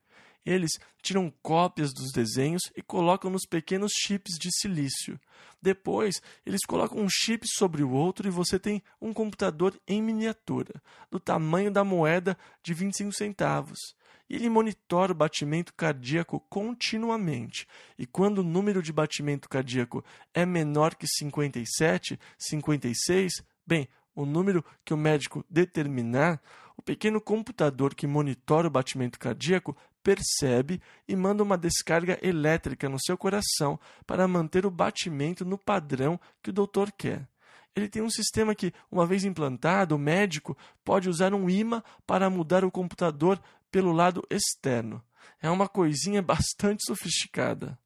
Speaker 1: Eles tiram cópias dos desenhos e colocam nos pequenos chips de silício. Depois, eles colocam um chip sobre o outro e você tem um computador em miniatura, do tamanho da moeda de 25 centavos. E ele monitora o batimento cardíaco continuamente. E quando o número de batimento cardíaco é menor que 57, 56, bem, o número que o médico determinar, o pequeno computador que monitora o batimento cardíaco percebe e manda uma descarga elétrica no seu coração para manter o batimento no padrão que o doutor quer. Ele tem um sistema que, uma vez implantado, o médico pode usar um ímã para mudar o computador pelo lado externo. É uma coisinha bastante sofisticada.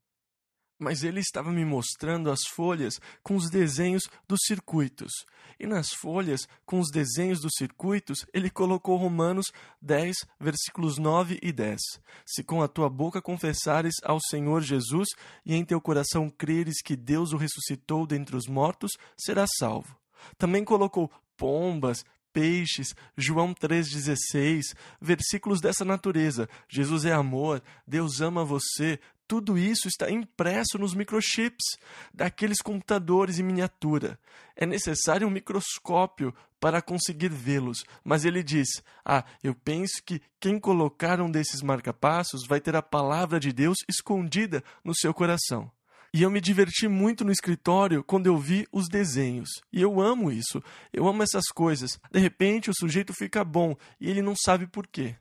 Speaker 1: Mas ele estava me mostrando as folhas com os desenhos dos circuitos. E nas folhas com os desenhos dos circuitos, ele colocou Romanos 10, versículos 9 e 10. Se com a tua boca confessares ao Senhor Jesus e em teu coração creres que Deus o ressuscitou dentre os mortos, serás salvo. Também colocou pombas, peixes, João 3,16, versículos dessa natureza. Jesus é amor, Deus ama você. Tudo isso está impresso nos microchips daqueles computadores em miniatura. É necessário um microscópio para conseguir vê-los, mas ele diz: eu penso que quem colocar um desses marca-passos vai ter a palavra de Deus escondida no seu coração. E eu me diverti muito no escritório quando eu vi os desenhos. E eu amo isso, eu amo essas coisas. De repente o sujeito fica bom e ele não sabe por quê.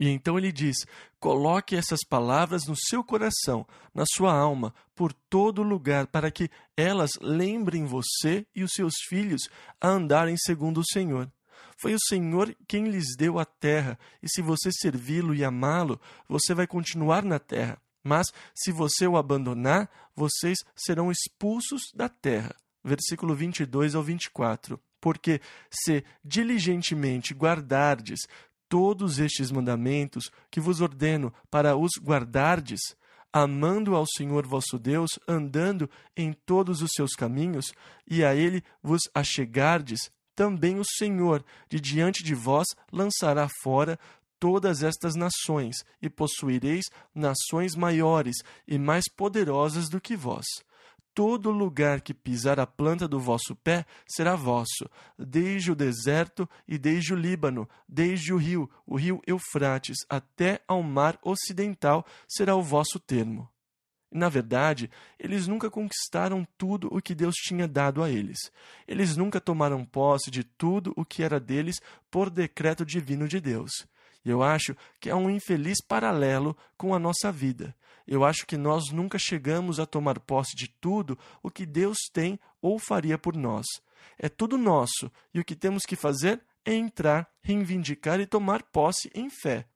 Speaker 1: E então ele diz: coloque essas palavras no seu coração, na sua alma, por todo lugar, para que elas lembrem você e os seus filhos a andarem segundo o Senhor. Foi o Senhor quem lhes deu a terra, e se você servi-lo e amá-lo, você vai continuar na terra. Mas, se você o abandonar, vocês serão expulsos da terra. Versículo 22 ao 24. Porque, se diligentemente guardardes todos estes mandamentos que vos ordeno para os guardardes, amando ao Senhor vosso Deus, andando em todos os seus caminhos, e a Ele vos achegardes, também o Senhor, de diante de vós, lançará fora todas estas nações, e possuireis nações maiores e mais poderosas do que vós. Todo lugar que pisar a planta do vosso pé será vosso, desde o deserto e desde o Líbano, desde o rio Eufrates, até ao mar ocidental será o vosso termo. Na verdade, eles nunca conquistaram tudo o que Deus tinha dado a eles. Eles nunca tomaram posse de tudo o que era deles por decreto divino de Deus. E eu acho que é um infeliz paralelo com a nossa vida. Eu acho que nós nunca chegamos a tomar posse de tudo o que Deus tem ou faria por nós. É tudo nosso, e o que temos que fazer é entrar, reivindicar e tomar posse em fé.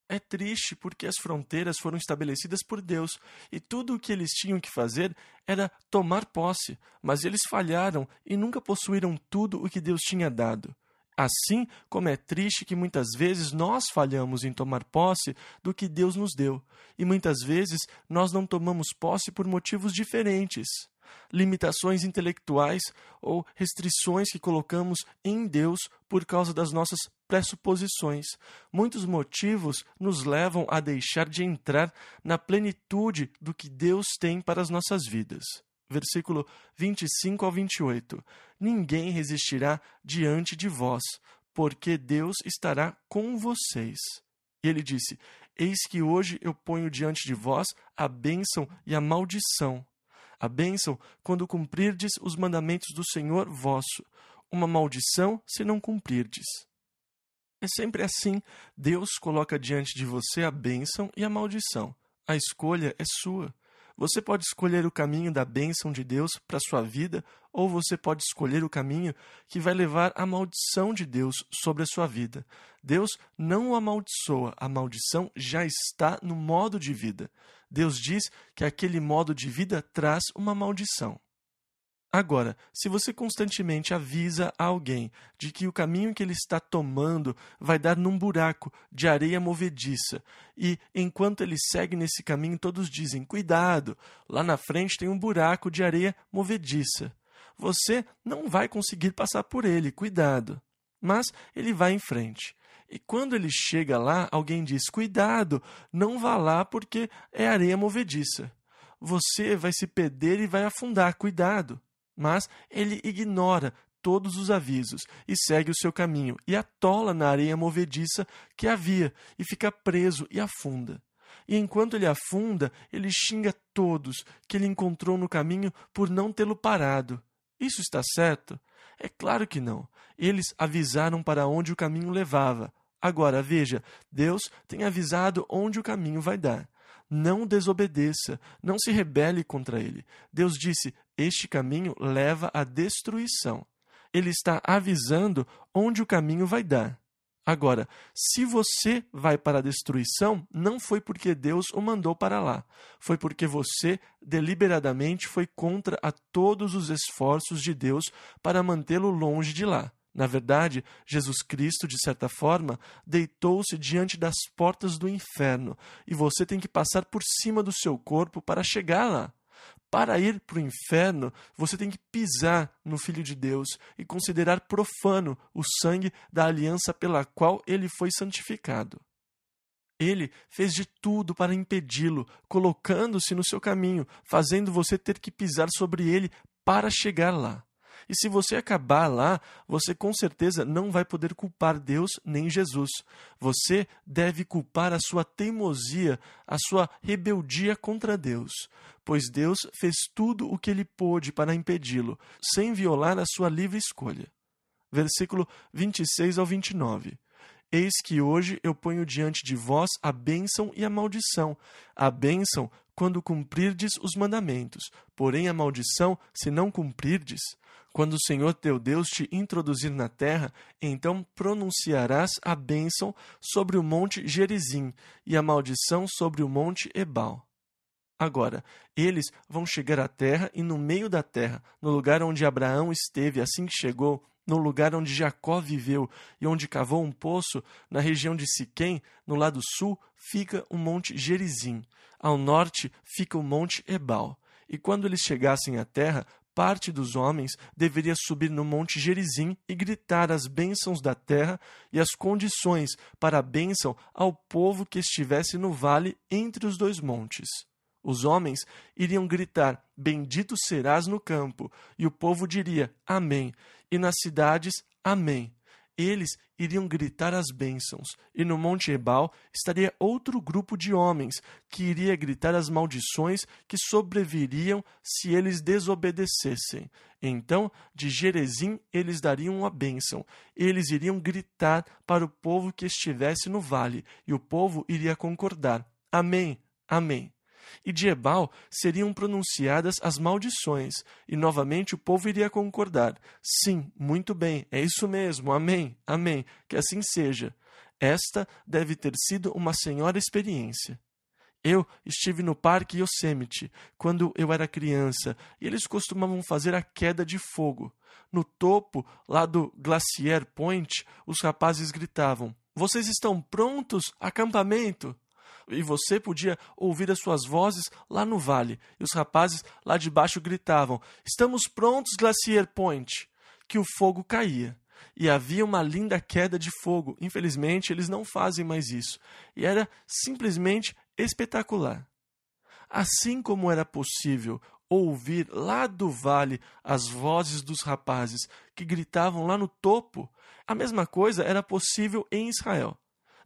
Speaker 1: É triste porque as fronteiras foram estabelecidas por Deus, e tudo o que eles tinham que fazer era tomar posse, mas eles falharam e nunca possuíram tudo o que Deus tinha dado. Assim como é triste que muitas vezes nós falhamos em tomar posse do que Deus nos deu, e muitas vezes nós não tomamos posse por motivos diferentes, limitações intelectuais ou restrições que colocamos em Deus por causa das nossas pressuposições. Muitos motivos nos levam a deixar de entrar na plenitude do que Deus tem para as nossas vidas. Versículo 25 ao 28. Ninguém resistirá diante de vós, porque Deus estará com vocês. E ele disse: Eis que hoje eu ponho diante de vós a bênção e a maldição. A bênção, quando cumprirdes os mandamentos do Senhor vosso. Uma maldição, se não cumprirdes. É sempre assim. Deus coloca diante de você a bênção e a maldição. A escolha é sua. Você pode escolher o caminho da bênção de Deus para a sua vida, ou você pode escolher o caminho que vai levar a maldição de Deus sobre a sua vida. Deus não o amaldiçoa, a maldição já está no modo de vida. Deus diz que aquele modo de vida traz uma maldição. Agora, se você constantemente avisa a alguém de que o caminho que ele está tomando vai dar num buraco de areia movediça, e enquanto ele segue nesse caminho, todos dizem: cuidado, lá na frente tem um buraco de areia movediça. Você não vai conseguir passar por ele, cuidado. Mas ele vai em frente. E quando ele chega lá, alguém diz: cuidado, não vá lá porque é areia movediça. Você vai se perder e vai afundar, cuidado. Mas ele ignora todos os avisos e segue o seu caminho e atola na areia movediça que havia e fica preso e afunda. E enquanto ele afunda, ele xinga todos que ele encontrou no caminho por não tê-lo parado. Isso está certo? É claro que não. Eles avisaram para onde o caminho levava. Agora, veja, Deus tem avisado onde o caminho vai dar. Não desobedeça, não se rebele contra ele. Deus disse: este caminho leva à destruição. Ele está avisando onde o caminho vai dar. Agora, se você vai para a destruição, não foi porque Deus o mandou para lá. Foi porque você deliberadamente foi contra a todos os esforços de Deus para mantê-lo longe de lá. Na verdade, Jesus Cristo, de certa forma, deitou-se diante das portas do inferno e você tem que passar por cima do seu corpo para chegar lá. Para ir para o inferno, você tem que pisar no Filho de Deus e considerar profano o sangue da aliança pela qual ele foi santificado. Ele fez de tudo para impedi-lo, colocando-se no seu caminho, fazendo você ter que pisar sobre ele para chegar lá. E se você acabar lá, você com certeza não vai poder culpar Deus nem Jesus. Você deve culpar a sua teimosia, a sua rebeldia contra Deus, pois Deus fez tudo o que ele pôde para impedi-lo, sem violar a sua livre escolha. Versículo 26 ao 29. Eis que hoje eu ponho diante de vós a bênção e a maldição. A bênção, quando cumprirdes os mandamentos, porém a maldição, se não cumprirdes. Quando o Senhor teu Deus te introduzir na terra, então pronunciarás a bênção sobre o monte Gerizim e a maldição sobre o monte Ebal. Agora, eles vão chegar à terra e no meio da terra, no lugar onde Abraão esteve assim que chegou, no lugar onde Jacó viveu e onde cavou um poço, na região de Siquém, no lado sul, fica o monte Gerizim. Ao norte fica o monte Ebal. E quando eles chegassem à terra, parte dos homens deveria subir no monte Gerizim e gritar as bênçãos da terra e as condições para a bênção ao povo que estivesse no vale entre os dois montes. Os homens iriam gritar: bendito serás no campo, e o povo diria: amém, e nas cidades: amém. Eles iriam gritar as bênçãos, e no Monte Ebal estaria outro grupo de homens que iria gritar as maldições que sobreviriam se eles desobedecessem. Então, de Gerizim eles dariam a bênção. Eles iriam gritar para o povo que estivesse no vale, e o povo iria concordar: amém, amém. E de Ebal seriam pronunciadas as maldições, e novamente o povo iria concordar: sim, muito bem, é isso mesmo, amém, amém, que assim seja. Esta deve ter sido uma senhora experiência. Eu estive no Parque Yosemite quando eu era criança, e eles costumavam fazer a queda de fogo. No topo, lá do Glacier Point, os rapazes gritavam: vocês estão prontos? Acampamento! E você podia ouvir as suas vozes lá no vale. E os rapazes lá de baixo gritavam: estamos prontos, Glacier Point! Que o fogo caía. E havia uma linda queda de fogo. Infelizmente, eles não fazem mais isso. E era simplesmente espetacular. Assim como era possível ouvir lá do vale as vozes dos rapazes que gritavam lá no topo, a mesma coisa era possível em Israel.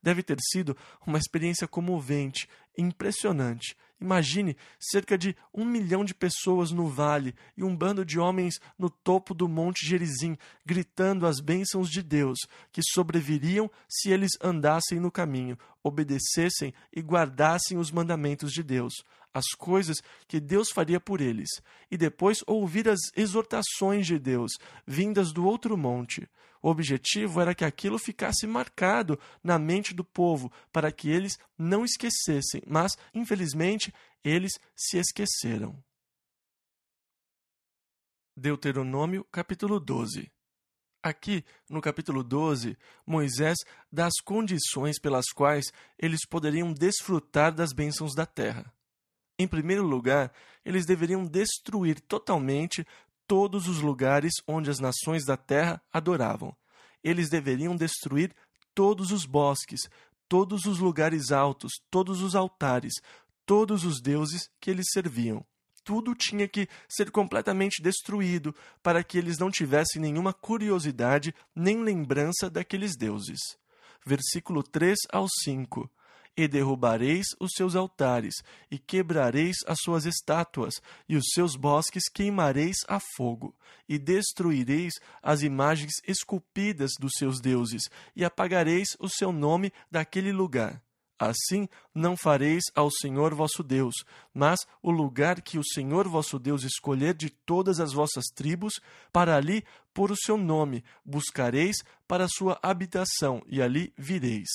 Speaker 1: Deve ter sido uma experiência comovente, impressionante. Imagine cerca de 1 milhão de pessoas no vale e um bando de homens no topo do Monte Gerizim, gritando as bênçãos de Deus, que sobreviriam se eles andassem no caminho, obedecessem e guardassem os mandamentos de Deus, as coisas que Deus faria por eles, e depois ouvir as exortações de Deus, vindas do outro monte. O objetivo era que aquilo ficasse marcado na mente do povo, para que eles não esquecessem, mas, infelizmente, eles se esqueceram. Deuteronômio, capítulo 12. Aqui, no capítulo 12, Moisés dá as condições pelas quais eles poderiam desfrutar das bênçãos da terra. Em primeiro lugar, eles deveriam destruir totalmente todos os lugares onde as nações da terra adoravam. Eles deveriam destruir todos os bosques, todos os lugares altos, todos os altares, todos os deuses que eles serviam. Tudo tinha que ser completamente destruído para que eles não tivessem nenhuma curiosidade nem lembrança daqueles deuses. Versículo 3 ao 5. E derrubareis os seus altares, e quebrareis as suas estátuas, e os seus bosques queimareis a fogo, e destruireis as imagens esculpidas dos seus deuses, e apagareis o seu nome daquele lugar. Assim não fareis ao Senhor vosso Deus, mas o lugar que o Senhor vosso Deus escolher de todas as vossas tribos, para ali pôr o seu nome, buscareis para a sua habitação, e ali vireis.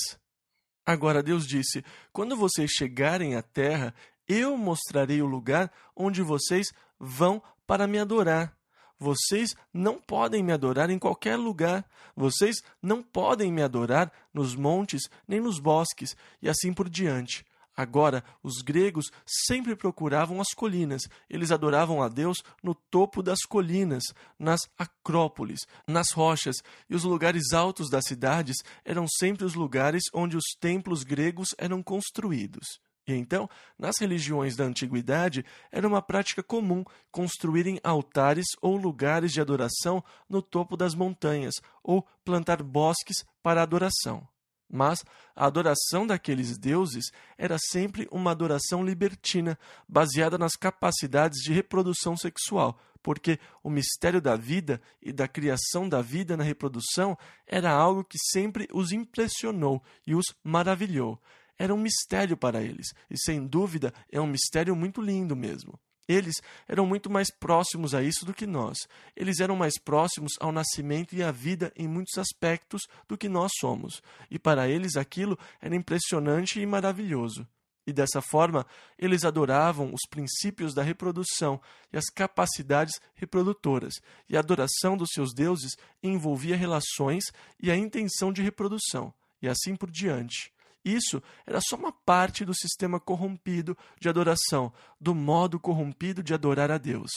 Speaker 1: Agora Deus disse: quando vocês chegarem à terra, eu mostrarei o lugar onde vocês vão para me adorar. Vocês não podem me adorar em qualquer lugar. Vocês não podem me adorar nos montes nem nos bosques, e assim por diante. Agora, os gregos sempre procuravam as colinas. Eles adoravam a Deus no topo das colinas, nas acrópolis, nas rochas, e os lugares altos das cidades eram sempre os lugares onde os templos gregos eram construídos. E então, nas religiões da antiguidade, era uma prática comum construírem altares ou lugares de adoração no topo das montanhas, ou plantar bosques para adoração. Mas a adoração daqueles deuses era sempre uma adoração libertina, baseada nas capacidades de reprodução sexual, porque o mistério da vida e da criação da vida na reprodução era algo que sempre os impressionou e os maravilhou. Era um mistério para eles, e sem dúvida é um mistério muito lindo mesmo. Eles eram muito mais próximos a isso do que nós. Eles eram mais próximos ao nascimento e à vida em muitos aspectos do que nós somos. E para eles aquilo era impressionante e maravilhoso. E dessa forma, eles adoravam os princípios da reprodução e as capacidades reprodutoras. E a adoração dos seus deuses envolvia relações e a intenção de reprodução, e assim por diante. Isso era só uma parte do sistema corrompido de adoração, do modo corrompido de adorar a Deus,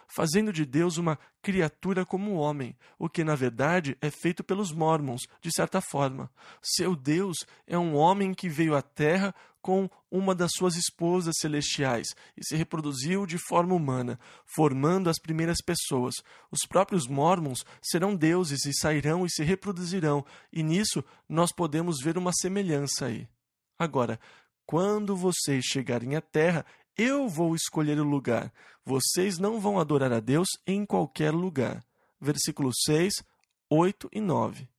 Speaker 1: fazendo de Deus uma criatura como o homem, o que na verdade é feito pelos Mórmons, de certa forma. Seu Deus é um homem que veio à Terra com uma das suas esposas celestiais e se reproduziu de forma humana, formando as primeiras pessoas. Os próprios Mórmons serão deuses e sairão e se reproduzirão, e nisso nós podemos ver uma semelhança aí. Agora, quando vocês chegarem à Terra, eu vou escolher o lugar. Vocês não vão adorar a Deus em qualquer lugar. Versículos 6, 8 e 9.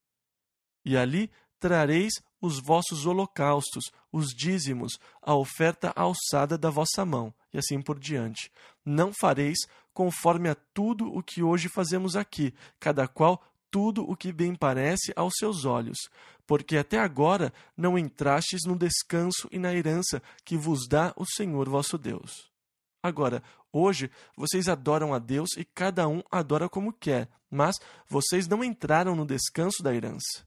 Speaker 1: E ali trareis os vossos holocaustos, os dízimos, a oferta alçada da vossa mão, e assim por diante. Não fareis conforme a tudo o que hoje fazemos aqui, cada qual tudo o que bem parece aos seus olhos, porque até agora não entrastes no descanso e na herança que vos dá o Senhor vosso Deus. Agora, hoje, vocês adoram a Deus e cada um adora como quer, mas vocês não entraram no descanso da herança.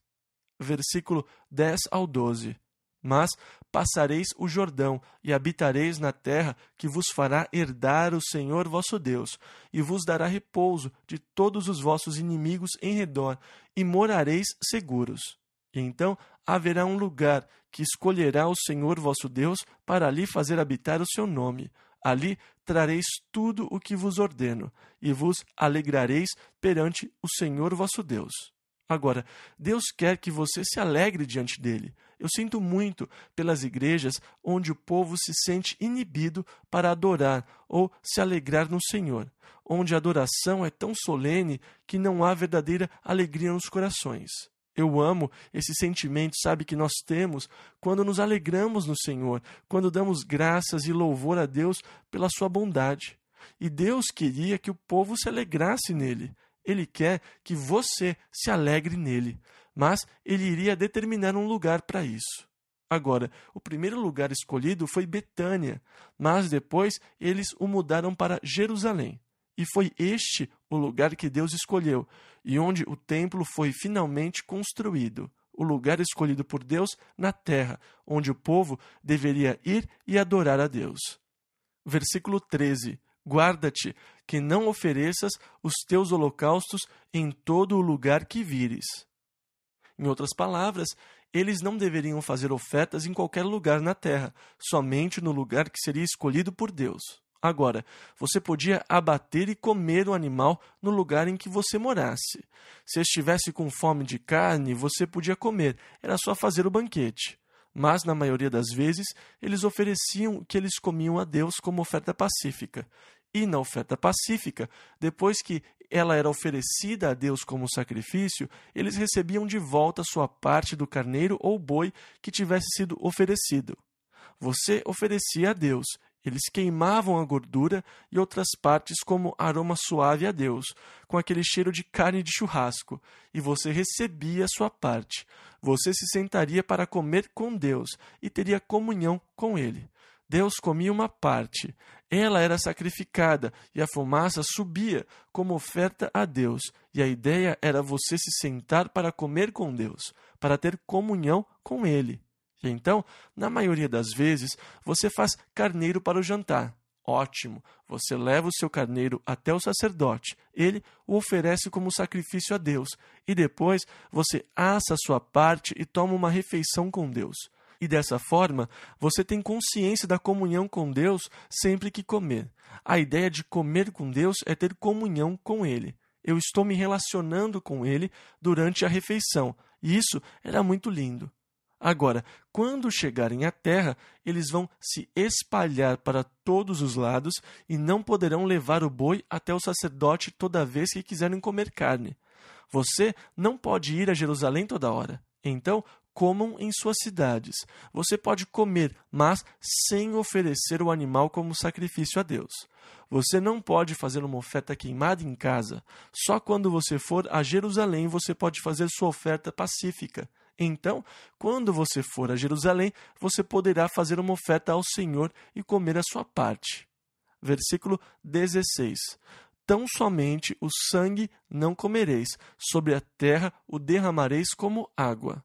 Speaker 1: Versículo 10 ao 12. Mas passareis o Jordão e habitareis na terra que vos fará herdar o Senhor vosso Deus, e vos dará repouso de todos os vossos inimigos em redor, e morareis seguros. E então haverá um lugar que escolherá o Senhor vosso Deus para ali fazer habitar o seu nome. Ali trareis tudo o que vos ordeno, e vos alegrareis perante o Senhor vosso Deus. Agora, Deus quer que você se alegre diante dele. Eu sinto muito pelas igrejas onde o povo se sente inibido para adorar ou se alegrar no Senhor, onde a adoração é tão solene que não há verdadeira alegria nos corações. Eu amo esse sentimento, sabe, que nós temos quando nos alegramos no Senhor, quando damos graças e louvor a Deus pela sua bondade. E Deus queria que o povo se alegrasse nele. Ele quer que você se alegre nele, mas ele iria determinar um lugar para isso. Agora, o primeiro lugar escolhido foi Betânia, mas depois eles o mudaram para Jerusalém. E foi este o lugar que Deus escolheu, e onde o templo foi finalmente construído. O lugar escolhido por Deus na terra, onde o povo deveria ir e adorar a Deus. Versículo 13. Guarda-te, que não ofereças os teus holocaustos em todo o lugar que vires. Em outras palavras, eles não deveriam fazer ofertas em qualquer lugar na terra, somente no lugar que seria escolhido por Deus. Agora, você podia abater e comer o animal no lugar em que você morasse. Se estivesse com fome de carne, você podia comer, era só fazer o banquete. Mas, na maioria das vezes, eles ofereciam o que eles comiam a Deus como oferta pacífica. E na oferta pacífica, depois que ela era oferecida a Deus como sacrifício, eles recebiam de volta sua parte do carneiro ou boi que tivesse sido oferecido. Você oferecia a Deus. Eles queimavam a gordura e outras partes como aroma suave a Deus, com aquele cheiro de carne de churrasco, e você recebia a sua parte. Você se sentaria para comer com Deus e teria comunhão com Ele. Deus comia uma parte, ela era sacrificada e a fumaça subia como oferta a Deus, e a ideia era você se sentar para comer com Deus, para ter comunhão com Ele. E então, na maioria das vezes, você faz carneiro para o jantar. Ótimo! Você leva o seu carneiro até o sacerdote. Ele o oferece como sacrifício a Deus. E depois, você assa a sua parte e toma uma refeição com Deus. E dessa forma, você tem consciência da comunhão com Deus sempre que comer. A ideia de comer com Deus é ter comunhão com Ele. Eu estou me relacionando com Ele durante a refeição. E isso era muito lindo. Agora, quando chegarem à terra, eles vão se espalhar para todos os lados e não poderão levar o boi até o sacerdote toda vez que quiserem comer carne. Você não pode ir a Jerusalém toda hora. Então, comam em suas cidades. Você pode comer, mas sem oferecer o animal como sacrifício a Deus. Você não pode fazer uma oferta queimada em casa. Só quando você for a Jerusalém você pode fazer sua oferta pacífica. Então, quando você for a Jerusalém, você poderá fazer uma oferta ao Senhor e comer a sua parte. Versículo 16. Tão somente o sangue não comereis, sobre a terra o derramareis como água.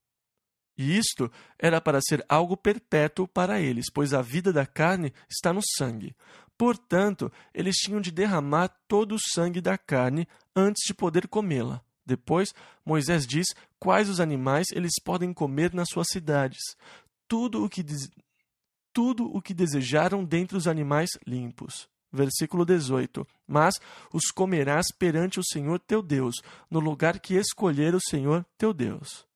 Speaker 1: E isto era para ser algo perpétuo para eles, pois a vida da carne está no sangue. Portanto, eles tinham de derramar todo o sangue da carne antes de poder comê-la. Depois, Moisés diz quais os animais eles podem comer nas suas cidades. Tudo o que desejaram dentre os animais limpos. Versículo 18. Mas os comerás perante o Senhor teu Deus, no lugar que escolher o Senhor teu Deus.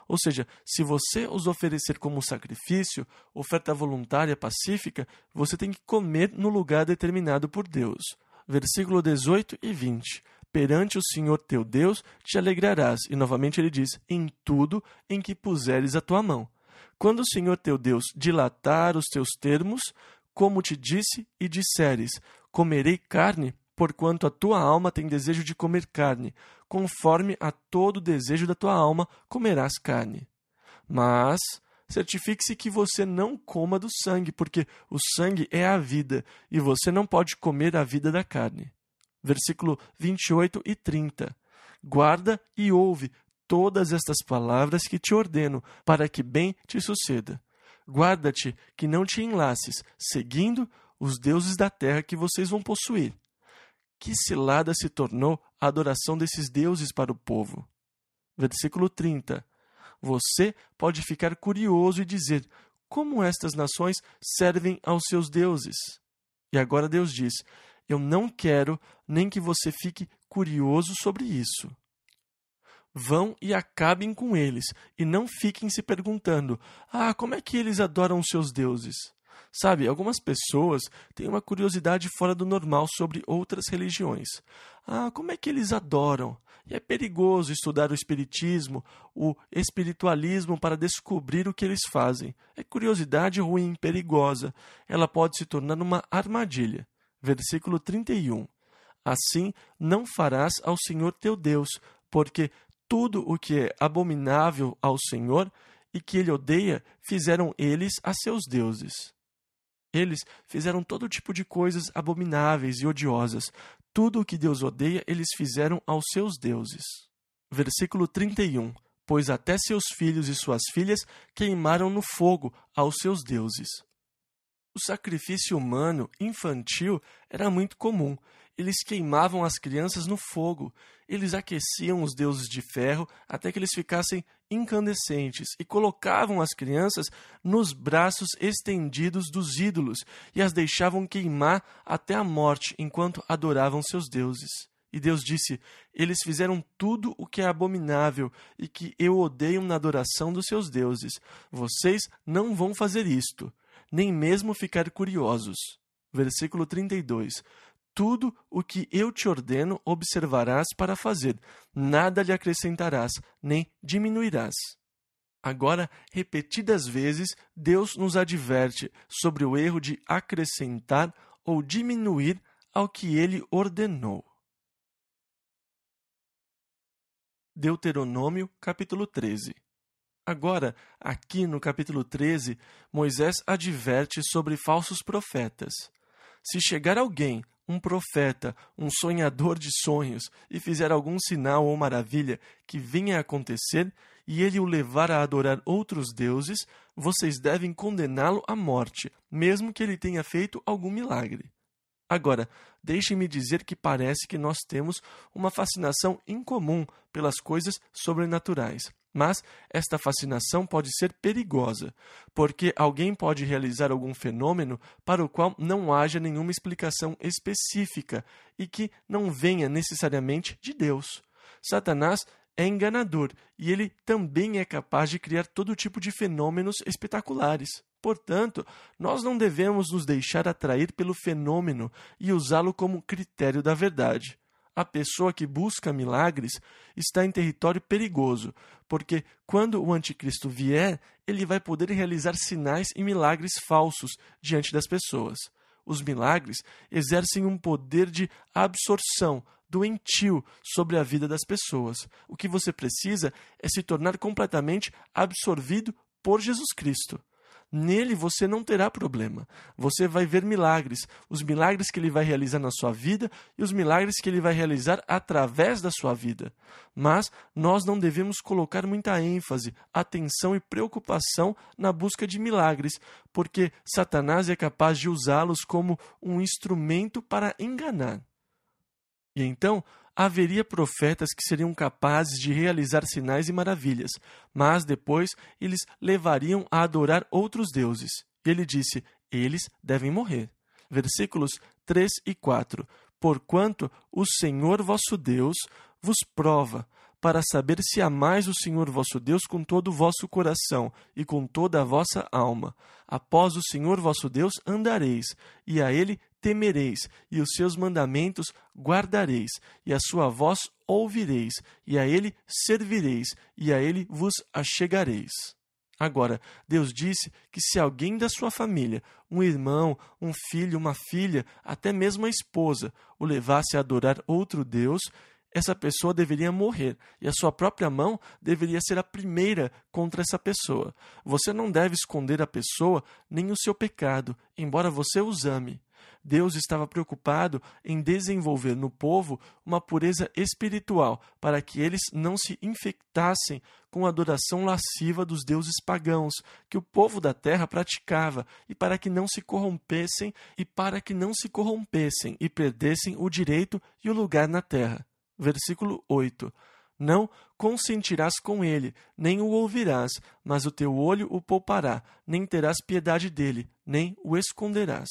Speaker 1: Ou seja, se você os oferecer como sacrifício, oferta voluntária pacífica, você tem que comer no lugar determinado por Deus. Versículo 18 e 20. Perante o Senhor teu Deus te alegrarás. E novamente ele diz, em tudo em que puseres a tua mão. Quando o Senhor teu Deus dilatar os teus termos, como te disse e disseres, comerei carne, porquanto a tua alma tem desejo de comer carne, conforme a todo o desejo da tua alma comerás carne. Mas certifique-se que você não coma do sangue, porque o sangue é a vida, e você não pode comer a vida da carne. Versículo 28 e 30. Guarda e ouve todas estas palavras que te ordeno, para que bem te suceda. Guarda-te que não te enlaces, seguindo os deuses da terra que vocês vão possuir. Que cilada se tornou a adoração desses deuses para o povo. Versículo 30. Você pode ficar curioso e dizer, como estas nações servem aos seus deuses? E agora Deus diz, eu não quero nem que você fique curioso sobre isso. Vão e acabem com eles, e não fiquem se perguntando: como é que eles adoram os seus deuses? Sabe, algumas pessoas têm uma curiosidade fora do normal sobre outras religiões. Como é que eles adoram? E é perigoso estudar o espiritismo, o espiritualismo para descobrir o que eles fazem. É curiosidade ruim, perigosa. Ela pode se tornar uma armadilha. Versículo 31. Assim não farás ao Senhor teu Deus, porque tudo o que é abominável ao Senhor e que ele odeia, fizeram eles a seus deuses. Eles fizeram todo tipo de coisas abomináveis e odiosas. Tudo o que Deus odeia, eles fizeram aos seus deuses. Versículo 31. Pois até seus filhos e suas filhas queimaram no fogo aos seus deuses. O sacrifício humano infantil era muito comum. Eles queimavam as crianças no fogo. Eles aqueciam os deuses de ferro até que eles ficassem incandescentes e colocavam as crianças nos braços estendidos dos ídolos e as deixavam queimar até a morte enquanto adoravam seus deuses. E Deus disse: eles fizeram tudo o que é abominável e que eu odeio na adoração dos seus deuses. Vocês não vão fazer isto, nem mesmo ficar curiosos. Versículo 32. Tudo o que eu te ordeno observarás para fazer, nada lhe acrescentarás, nem diminuirás. Agora, repetidas vezes, Deus nos adverte sobre o erro de acrescentar ou diminuir ao que ele ordenou. Deuteronômio, capítulo 13. Agora, aqui no capítulo 13, Moisés adverte sobre falsos profetas. Se chegar alguém, um profeta, um sonhador de sonhos, e fizer algum sinal ou maravilha que venha a acontecer, e ele o levar a adorar outros deuses, vocês devem condená-lo à morte, mesmo que ele tenha feito algum milagre. Agora, deixem-me dizer que parece que nós temos uma fascinação incomum pelas coisas sobrenaturais. Mas esta fascinação pode ser perigosa, porque alguém pode realizar algum fenômeno para o qual não haja nenhuma explicação específica e que não venha necessariamente de Deus. Satanás é enganador e ele também é capaz de criar todo tipo de fenômenos espetaculares. Portanto, nós não devemos nos deixar atrair pelo fenômeno e usá-lo como critério da verdade. A pessoa que busca milagres está em território perigoso, porque quando o anticristo vier, ele vai poder realizar sinais e milagres falsos diante das pessoas. Os milagres exercem um poder de absorção doentio sobre a vida das pessoas. O que você precisa é se tornar completamente absorvido por Jesus Cristo. Nele você não terá problema. Você vai ver milagres, os milagres que ele vai realizar na sua vida e os milagres que ele vai realizar através da sua vida. Mas nós não devemos colocar muita ênfase, atenção e preocupação na busca de milagres, porque Satanás é capaz de usá-los como um instrumento para enganar. E então, haveria profetas que seriam capazes de realizar sinais e maravilhas, mas depois eles levariam a adorar outros deuses. E ele disse: eles devem morrer. Versículos 3 e 4. Porquanto o Senhor vosso Deus vos prova, para saber se amais o Senhor vosso Deus com todo o vosso coração e com toda a vossa alma. Após o Senhor vosso Deus andareis, e a ele temereis, e os seus mandamentos guardareis, e a sua voz ouvireis, e a ele servireis, e a ele vos achegareis. Agora, Deus disse que se alguém da sua família, um irmão, um filho, uma filha, até mesmo a esposa, o levasse a adorar outro Deus, essa pessoa deveria morrer, e a sua própria mão deveria ser a primeira contra essa pessoa. Você não deve esconder a pessoa nem o seu pecado, embora você os ame. Deus estava preocupado em desenvolver no povo uma pureza espiritual para que eles não se infectassem com a adoração lasciva dos deuses pagãos que o povo da terra praticava e para que não se corrompessem e perdessem o direito e o lugar na terra. Versículo 8. Não consentirás com ele, nem o ouvirás, mas o teu olho o poupará, nem terás piedade dele, nem o esconderás.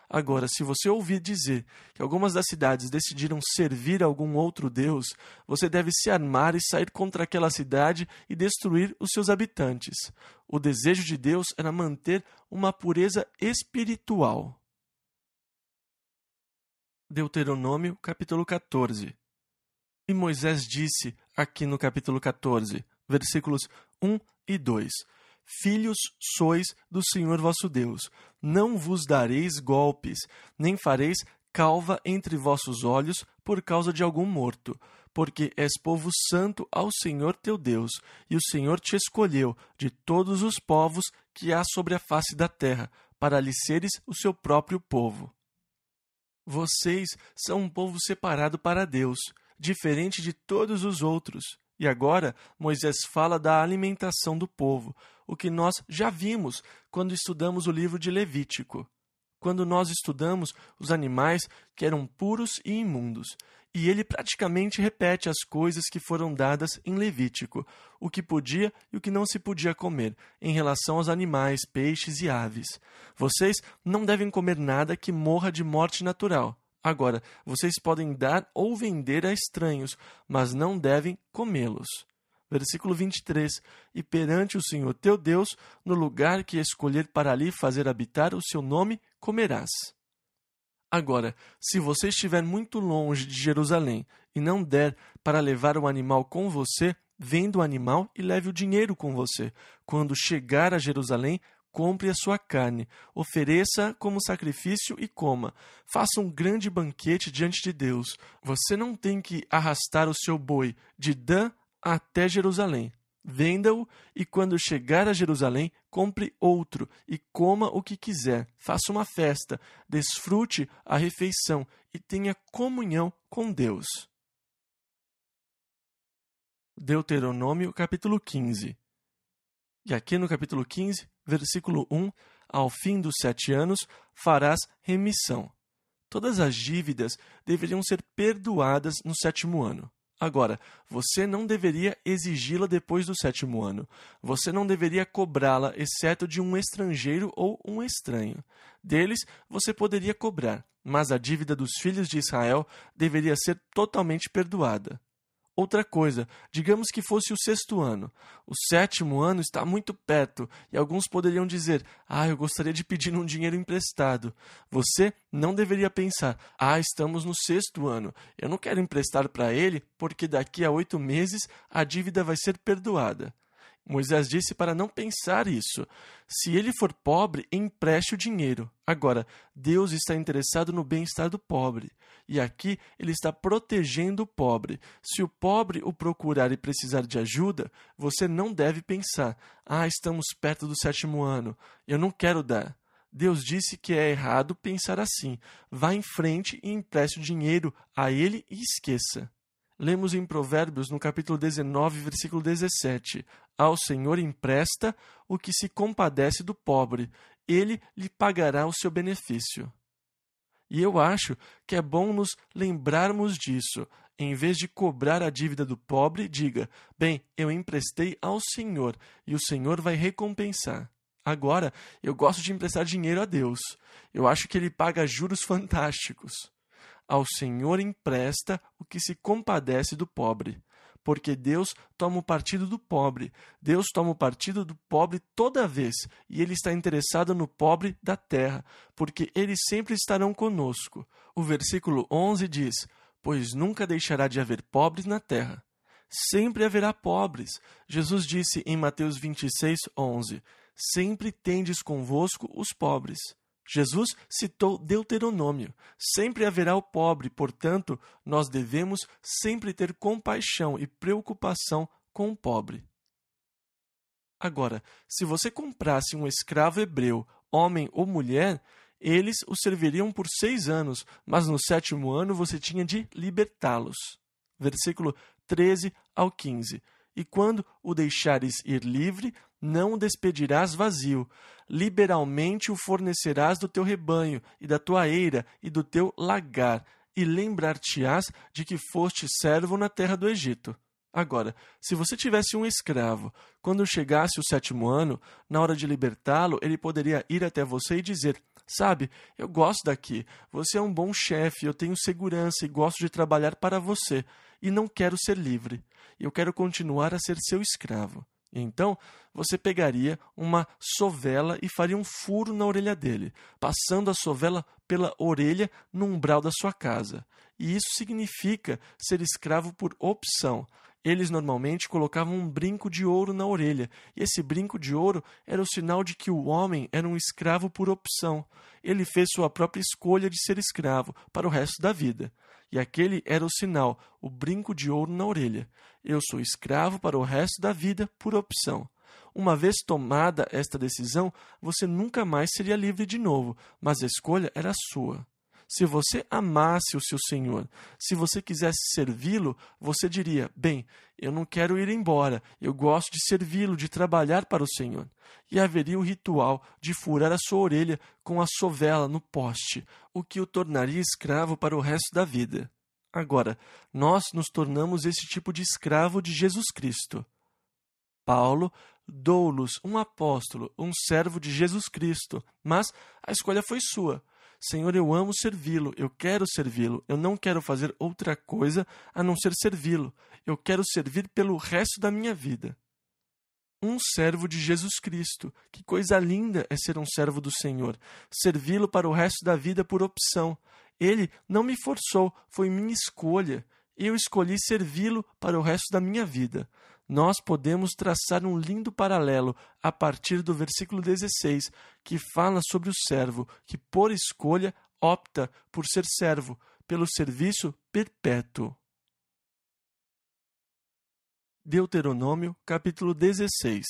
Speaker 1: Agora, se você ouvir dizer que algumas das cidades decidiram servir a algum outro Deus, você deve se armar e sair contra aquela cidade e destruir os seus habitantes. O desejo de Deus era manter uma pureza espiritual. Deuteronômio, capítulo 14. E Moisés disse, aqui no capítulo 14, versículos 1 e 2: Filhos sois do Senhor vosso Deus, não vos dareis golpes, nem fareis calva entre vossos olhos por causa de algum morto, porque és povo santo ao Senhor teu Deus, e o Senhor te escolheu de todos os povos que há sobre a face da terra, para lhe seres o seu próprio povo. Vocês são um povo separado para Deus, diferente de todos os outros. E agora, Moisés fala da alimentação do povo, o que nós já vimos quando estudamos o livro de Levítico. Quando nós estudamos os animais que eram puros e imundos. E ele praticamente repete as coisas que foram dadas em Levítico, o que podia e o que não se podia comer, em relação aos animais, peixes e aves. Vocês não devem comer nada que morra de morte natural. Agora, vocês podem dar ou vender a estranhos, mas não devem comê-los. Versículo 23. E perante o Senhor teu Deus, no lugar que escolher para ali fazer habitar o seu nome, comerás. Agora, se você estiver muito longe de Jerusalém e não der para levar o animal com você, venda o animal e leve o dinheiro com você. Quando chegar a Jerusalém, compre a sua carne, ofereça como sacrifício e coma. Faça um grande banquete diante de Deus. Você não tem que arrastar o seu boi de Dan até Jerusalém. Venda-o e quando chegar a Jerusalém, compre outro e coma o que quiser. Faça uma festa, desfrute a refeição e tenha comunhão com Deus. Deuteronômio, capítulo 15. E aqui no capítulo 15, versículo 1, ao fim dos 7 anos, farás remissão. Todas as dívidas deveriam ser perdoadas no 7º ano. Agora, você não deveria exigi-la depois do 7º ano. Você não deveria cobrá-la, exceto de um estrangeiro ou um estranho. Deles, você poderia cobrar, mas a dívida dos filhos de Israel deveria ser totalmente perdoada. Outra coisa, digamos que fosse o 6º ano. O 7º ano está muito perto e alguns poderiam dizer: eu gostaria de pedir um dinheiro emprestado. Você não deveria pensar: estamos no 6º ano. Eu não quero emprestar para ele porque daqui a 8 meses a dívida vai ser perdoada. Moisés disse para não pensar isso. Se ele for pobre, empreste o dinheiro. Agora, Deus está interessado no bem-estar do pobre. E aqui ele está protegendo o pobre. Se o pobre o procurar e precisar de ajuda, você não deve pensar: estamos perto do 7º ano, eu não quero dar. Deus disse que é errado pensar assim. Vá em frente e empreste o dinheiro a ele e esqueça. Lemos em Provérbios, no capítulo 19, versículo 17. Ao Senhor empresta o que se compadece do pobre. Ele lhe pagará o seu benefício. E eu acho que é bom nos lembrarmos disso. Em vez de cobrar a dívida do pobre, diga: bem, eu emprestei ao Senhor e o Senhor vai recompensar. Agora, eu gosto de emprestar dinheiro a Deus. Eu acho que ele paga juros fantásticos. Ao Senhor empresta o que se compadece do pobre, porque Deus toma o partido do pobre. Deus toma o partido do pobre toda vez, e Ele está interessado no pobre da terra, porque eles sempre estarão conosco. O versículo 11 diz: pois nunca deixará de haver pobres na terra. Sempre haverá pobres. Jesus disse em Mateus 26, 11, sempre tendes convosco os pobres. Jesus citou Deuteronômio. Sempre haverá o pobre, portanto, nós devemos sempre ter compaixão e preocupação com o pobre. Agora, se você comprasse um escravo hebreu, homem ou mulher, eles o serviriam por 6 anos, mas no 7º ano você tinha de libertá-los. Versículo 13 ao 15. E quando o deixares ir livre, não o despedirás vazio. Liberalmente o fornecerás do teu rebanho, e da tua eira, e do teu lagar, e lembrar-te-ás de que foste servo na terra do Egito. Agora, se você tivesse um escravo, quando chegasse o 7º ano, na hora de libertá-lo, ele poderia ir até você e dizer: Sabe, eu gosto daqui. Você é um bom chefe, eu tenho segurança e gosto de trabalhar para você. E não quero ser livre. Eu quero continuar a ser seu escravo. Então, você pegaria uma sovela e faria um furo na orelha dele, passando a sovela pela orelha no umbral da sua casa. E isso significa ser escravo por opção. Eles normalmente colocavam um brinco de ouro na orelha, e esse brinco de ouro era o sinal de que o homem era um escravo por opção. Ele fez sua própria escolha de ser escravo para o resto da vida. E aquele era o sinal, o brinco de ouro na orelha. Eu sou escravo para o resto da vida por opção. Uma vez tomada esta decisão, você nunca mais seria livre de novo, mas a escolha era sua. Se você amasse o seu Senhor, se você quisesse servi-lo, você diria: bem, eu não quero ir embora, eu gosto de servi-lo, de trabalhar para o Senhor. E haveria o ritual de furar a sua orelha com a sovela no poste, o que o tornaria escravo para o resto da vida. Agora, nós nos tornamos esse tipo de escravo de Jesus Cristo. Paulo, Doulos, um apóstolo, um servo de Jesus Cristo, mas a escolha foi sua. Senhor, eu amo servi-lo, eu quero servi-lo, eu não quero fazer outra coisa a não ser servi-lo. Eu quero servir pelo resto da minha vida. Um servo de Jesus Cristo. Que coisa linda é ser um servo do Senhor. Servi-lo para o resto da vida por opção. Ele não me forçou, foi minha escolha. Eu escolhi servi-lo para o resto da minha vida. Nós podemos traçar um lindo paralelo a partir do versículo 16, que fala sobre o servo, que por escolha opta por ser servo, pelo serviço perpétuo. Deuteronômio, capítulo 16.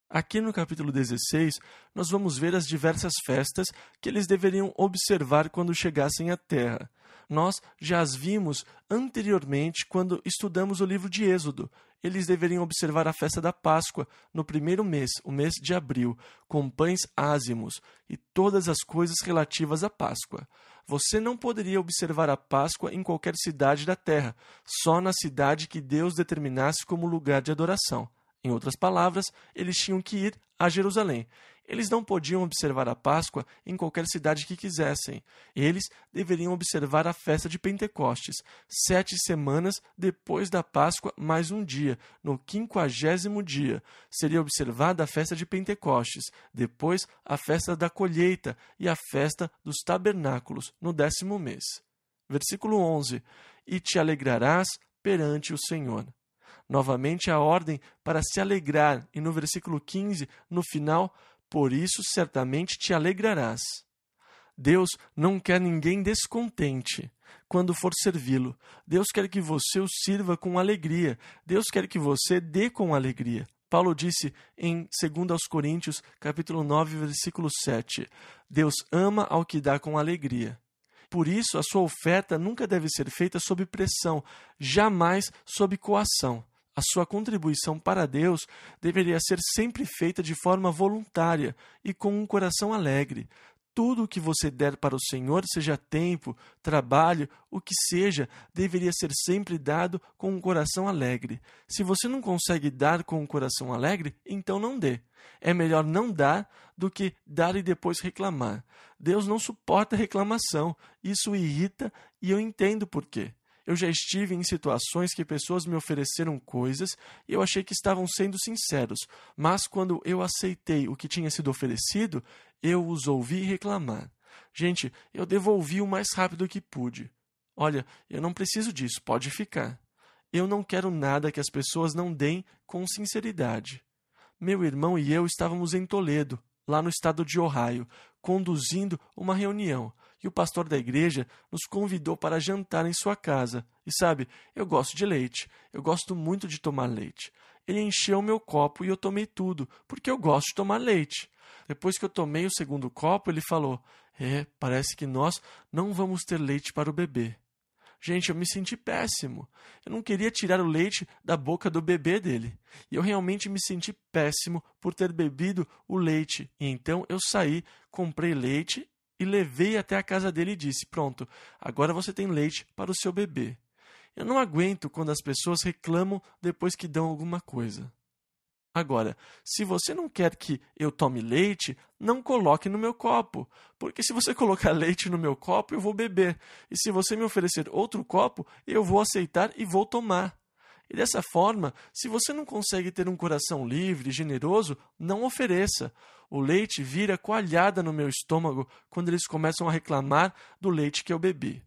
Speaker 1: Aqui no capítulo 16, nós vamos ver as diversas festas que eles deveriam observar quando chegassem à terra. Nós já as vimos anteriormente quando estudamos o livro de Êxodo. Eles deveriam observar a festa da Páscoa no primeiro mês, o mês de abril, com pães ázimos e todas as coisas relativas à Páscoa. Você não poderia observar a Páscoa em qualquer cidade da terra, só na cidade que Deus determinasse como lugar de adoração. Em outras palavras, eles tinham que ir a Jerusalém. Eles não podiam observar a Páscoa em qualquer cidade que quisessem. Eles deveriam observar a festa de Pentecostes, 7 semanas depois da Páscoa, mais um dia, no 50º dia. Seria observada a festa de Pentecostes, depois a festa da colheita e a festa dos tabernáculos, no 10º mês. Versículo 11. E te alegrarás perante o Senhor. Novamente a ordem para se alegrar, e no versículo 15, no final, por isso certamente te alegrarás. Deus não quer ninguém descontente quando for servi-lo. Deus quer que você o sirva com alegria. Deus quer que você dê com alegria. Paulo disse em 2 Coríntios, capítulo 9, versículo 7, Deus ama ao que dá com alegria. Por isso, a sua oferta nunca deve ser feita sob pressão, jamais sob coação. A sua contribuição para Deus deveria ser sempre feita de forma voluntária e com um coração alegre. Tudo o que você der para o Senhor, seja tempo, trabalho, o que seja, deveria ser sempre dado com um coração alegre. Se você não consegue dar com um coração alegre, então não dê. É melhor não dar do que dar e depois reclamar. Deus não suporta reclamação. Isso o irrita e eu entendo por quê. Eu já estive em situações que pessoas me ofereceram coisas e eu achei que estavam sendo sinceros, mas quando eu aceitei o que tinha sido oferecido, eu os ouvi reclamar. Gente, eu devolvi o mais rápido que pude. Olha, eu não preciso disso, pode ficar. Eu não quero nada que as pessoas não deem com sinceridade. Meu irmão e eu estávamos em Toledo, lá no estado de Ohio, conduzindo uma reunião. E o pastor da igreja nos convidou para jantar em sua casa. E sabe, eu gosto de leite. Eu gosto muito de tomar leite. Ele encheu meu copo e eu tomei tudo, porque eu gosto de tomar leite. Depois que eu tomei o segundo copo, ele falou, parece que nós não vamos ter leite para o bebê. Gente, eu me senti péssimo. Eu não queria tirar o leite da boca do bebê dele. E eu realmente me senti péssimo por ter bebido o leite. E então eu saí, comprei leite e levei até a casa dele e disse, pronto, agora você tem leite para o seu bebê. Eu não aguento quando as pessoas reclamam depois que dão alguma coisa. Agora, se você não quer que eu tome leite, não coloque no meu copo, porque se você colocar leite no meu copo, eu vou beber, e se você me oferecer outro copo, eu vou aceitar e vou tomar. E dessa forma, se você não consegue ter um coração livre e generoso, não ofereça. O leite vira coalhada no meu estômago quando eles começam a reclamar do leite que eu bebi.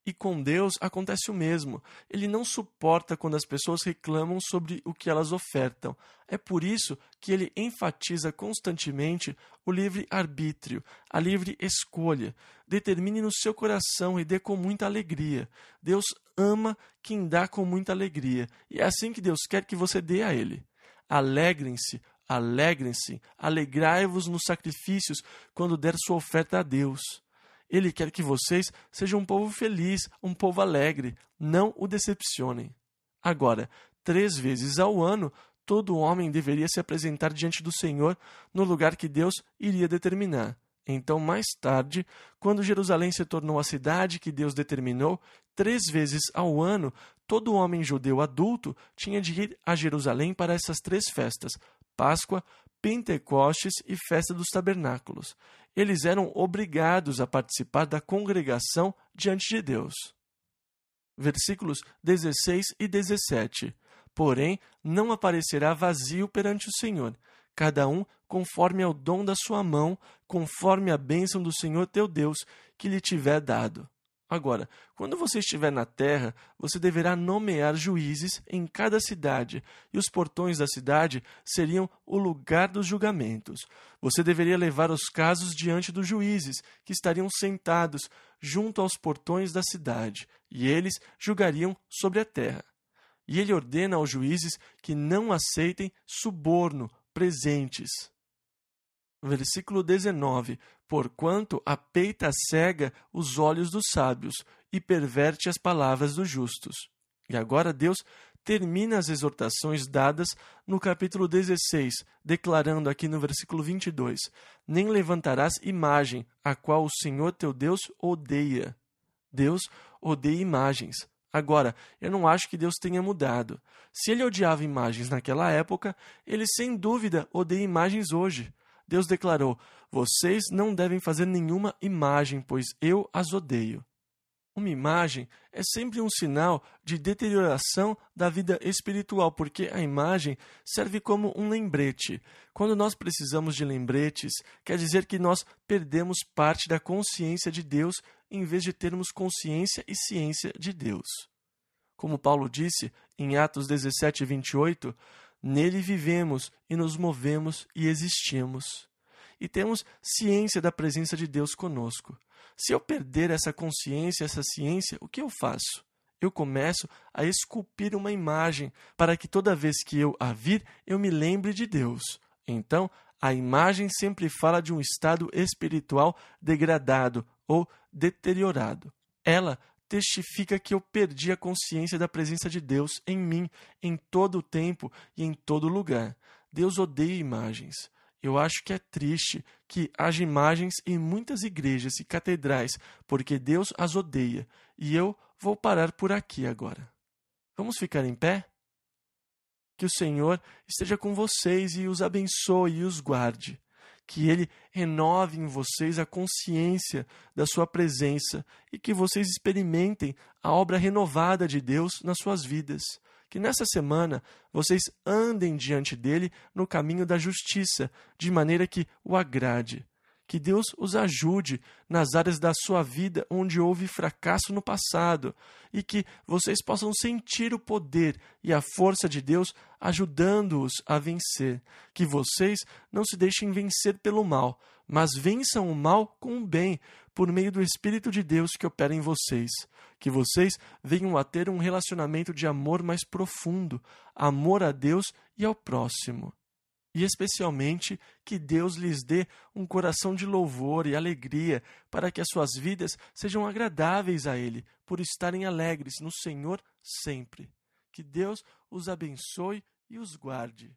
Speaker 1: E com Deus acontece o mesmo. Ele não suporta quando as pessoas reclamam sobre o que elas ofertam. É por isso que ele enfatiza constantemente o livre-arbítrio, a livre escolha. Determine no seu coração e dê com muita alegria. Deus ama quem dá com muita alegria. E é assim que Deus quer que você dê a Ele. Alegrem-se, alegrem-se, alegrai-vos nos sacrifícios quando der sua oferta a Deus. Ele quer que vocês sejam um povo feliz, um povo alegre. Não o decepcionem. Agora, 3 vezes ao ano, todo homem deveria se apresentar diante do Senhor no lugar que Deus iria determinar. Então, mais tarde, quando Jerusalém se tornou a cidade que Deus determinou, 3 vezes ao ano, todo homem judeu adulto tinha de ir a Jerusalém para essas 3 festas: Páscoa, Pentecostes e Festa dos Tabernáculos. Eles eram obrigados a participar da congregação diante de Deus. Versículos 16 e 17. Porém, não aparecerá vazio perante o Senhor, cada um conforme ao dom da sua mão, conforme a bênção do Senhor teu Deus, que lhe tiver dado. Agora, quando você estiver na terra, você deverá nomear juízes em cada cidade, e os portões da cidade seriam o lugar dos julgamentos. Você deveria levar os casos diante dos juízes, que estariam sentados junto aos portões da cidade, e eles julgariam sobre a terra. E ele ordena aos juízes que não aceitem suborno, presentes. Versículo 19. Porquanto apeita cega os olhos dos sábios e perverte as palavras dos justos. E agora Deus termina as exortações dadas no capítulo 16, declarando aqui no versículo 22, nem levantarás imagem, a qual o Senhor teu Deus odeia. Deus odeia imagens. Agora, eu não acho que Deus tenha mudado. Se ele odiava imagens naquela época, ele sem dúvida odeia imagens hoje. Deus declarou: vocês não devem fazer nenhuma imagem, pois eu as odeio. Uma imagem é sempre um sinal de deterioração da vida espiritual, porque a imagem serve como um lembrete. Quando nós precisamos de lembretes, quer dizer que nós perdemos parte da consciência de Deus em vez de termos consciência e ciência de Deus. Como Paulo disse em Atos 17, 28, nele vivemos e nos movemos e existimos. E temos ciência da presença de Deus conosco. Se eu perder essa consciência, essa ciência, o que eu faço? Eu começo a esculpir uma imagem para que toda vez que eu a vir, eu me lembre de Deus. Então, a imagem sempre fala de um estado espiritual degradado ou deteriorado. Ela testifica que eu perdi a consciência da presença de Deus em mim, em todo o tempo e em todo lugar. Deus odeia imagens. Eu acho que é triste que haja imagens em muitas igrejas e catedrais, porque Deus as odeia. E eu vou parar por aqui agora. Vamos ficar em pé? Que o Senhor esteja com vocês e os abençoe e os guarde. Que Ele renove em vocês a consciência da sua presença e que vocês experimentem a obra renovada de Deus nas suas vidas. Que nessa semana vocês andem diante dele no caminho da justiça, de maneira que o agrade. Que Deus os ajude nas áreas da sua vida onde houve fracasso no passado e que vocês possam sentir o poder e a força de Deus ajudando-os a vencer. Que vocês não se deixem vencer pelo mal, mas vençam o mal com o bem, por meio do Espírito de Deus que opera em vocês. Que vocês venham a ter um relacionamento de amor mais profundo, amor a Deus e ao próximo. E especialmente que Deus lhes dê um coração de louvor e alegria para que as suas vidas sejam agradáveis a Ele, por estarem alegres no Senhor sempre. Que Deus os abençoe e os guarde.